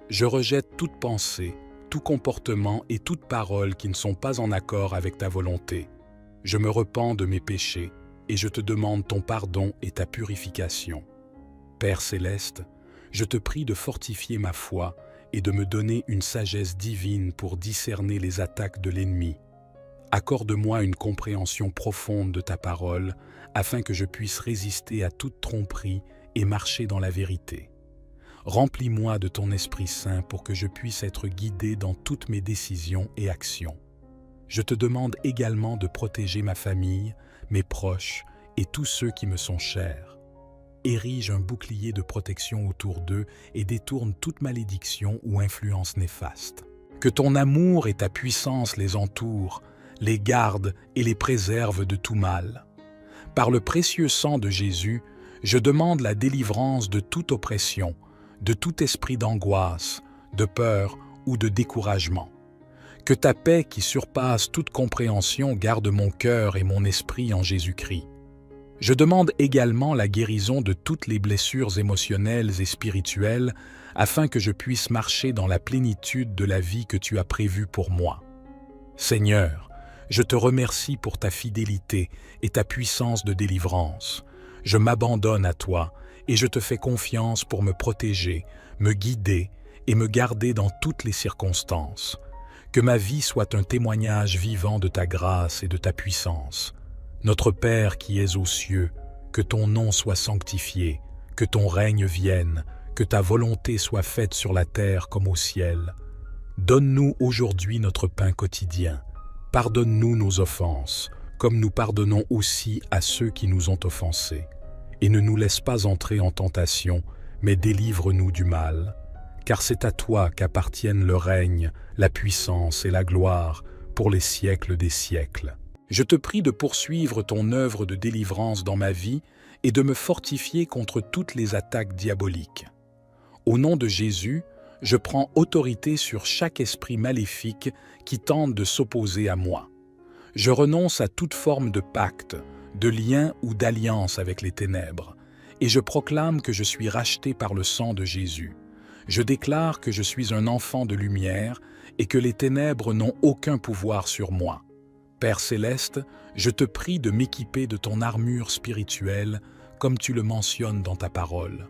Je rejette toute pensée, tout comportement et toute parole qui ne sont pas en accord avec ta volonté. Je me repens de mes péchés et je te demande ton pardon et ta purification. Père céleste, je te prie de fortifier ma foi et de me donner une sagesse divine pour discerner les attaques de l'ennemi. Accorde-moi une compréhension profonde de ta parole afin que je puisse résister à toute tromperie et marcher dans la vérité. Remplis-moi de ton Esprit Saint pour que je puisse être guidé dans toutes mes décisions et actions. Je te demande également de protéger ma famille, mes proches et tous ceux qui me sont chers. Érige un bouclier de protection autour d'eux et détourne toute malédiction ou influence néfaste. Que ton amour et ta puissance les entourent, les gardent et les préservent de tout mal. Par le précieux sang de Jésus, je demande la délivrance de toute oppression, de tout esprit d'angoisse, de peur ou de découragement. Que ta paix qui surpasse toute compréhension garde mon cœur et mon esprit en Jésus-Christ. Je demande également la guérison de toutes les blessures émotionnelles et spirituelles afin que je puisse marcher dans la plénitude de la vie que tu as prévue pour moi. Seigneur, je te remercie pour ta fidélité et ta puissance de délivrance. Je m'abandonne à toi et je te fais confiance pour me protéger, me guider et me garder dans toutes les circonstances. Que ma vie soit un témoignage vivant de ta grâce et de ta puissance. Notre Père qui es aux cieux, que ton nom soit sanctifié, que ton règne vienne, que ta volonté soit faite sur la terre comme au ciel. Donne-nous aujourd'hui notre pain quotidien. Pardonne-nous nos offenses, comme nous pardonnons aussi à ceux qui nous ont offensés. Et ne nous laisse pas entrer en tentation, mais délivre-nous du mal. Car c'est à toi qu'appartiennent le règne, la puissance et la gloire pour les siècles des siècles. Je te prie de poursuivre ton œuvre de délivrance dans ma vie et de me fortifier contre toutes les attaques diaboliques. Au nom de Jésus, je prends autorité sur chaque esprit maléfique qui tente de s'opposer à moi. Je renonce à toute forme de pacte, de lien ou d'alliance avec les ténèbres, et je proclame que je suis racheté par le sang de Jésus. Je déclare que je suis un enfant de lumière et que les ténèbres n'ont aucun pouvoir sur moi. Père céleste, je te prie de m'équiper de ton armure spirituelle, comme tu le mentionnes dans ta parole.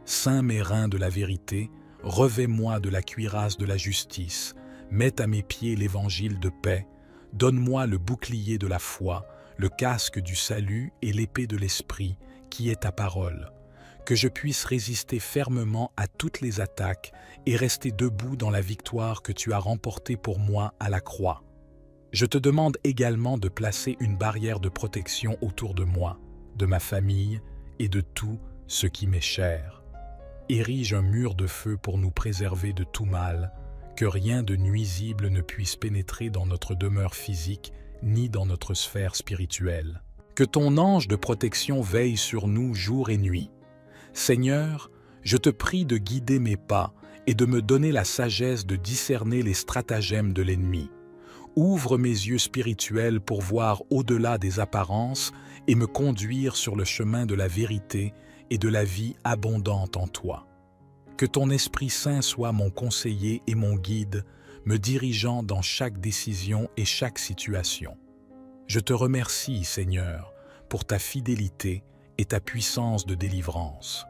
Ceins mes reins de la vérité, revêt-moi de la cuirasse de la justice, mets à mes pieds l'évangile de paix, donne-moi le bouclier de la foi, le casque du salut et l'épée de l'esprit, qui est ta parole. Que je puisse résister fermement à toutes les attaques et rester debout dans la victoire que tu as remportée pour moi à la croix. Je te demande également de placer une barrière de protection autour de moi, de ma famille et de tout ce qui m'est cher. Érige un mur de feu pour nous préserver de tout mal, que rien de nuisible ne puisse pénétrer dans notre demeure physique ni dans notre sphère spirituelle. Que ton ange de protection veille sur nous jour et nuit. Seigneur, je te prie de guider mes pas et de me donner la sagesse de discerner les stratagèmes de l'ennemi. Ouvre mes yeux spirituels pour voir au-delà des apparences et me conduire sur le chemin de la vérité et de la vie abondante en toi. Que ton Esprit Saint soit mon conseiller et mon guide, me dirigeant dans chaque décision et chaque situation. Je te remercie, Seigneur, pour ta fidélité et ta puissance de délivrance.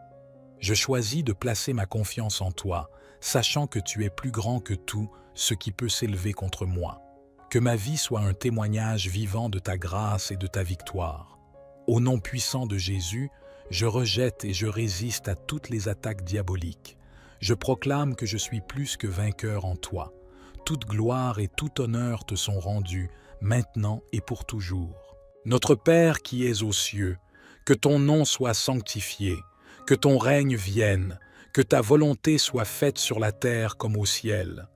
Je choisis de placer ma confiance en toi, sachant que tu es plus grand que tout ce qui peut s'élever contre moi. Que ma vie soit un témoignage vivant de ta grâce et de ta victoire. Au nom puissant de Jésus, je rejette et je résiste à toutes les attaques diaboliques. Je proclame que je suis plus que vainqueur en toi. Toute gloire et tout honneur te sont rendus, maintenant et pour toujours. Notre Père qui es aux cieux, que ton nom soit sanctifié, que ton règne vienne, que ta volonté soit faite sur la terre comme au ciel.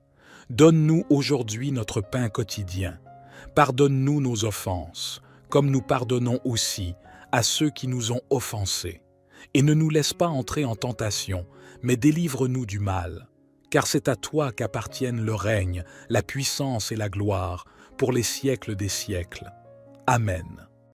Donne-nous aujourd'hui notre pain quotidien. Pardonne-nous nos offenses, comme nous pardonnons aussi à ceux qui nous ont offensés. Et ne nous laisse pas entrer en tentation, mais délivre-nous du mal. Car c'est à toi qu'appartiennent le règne, la puissance et la gloire, pour les siècles des siècles. Amen.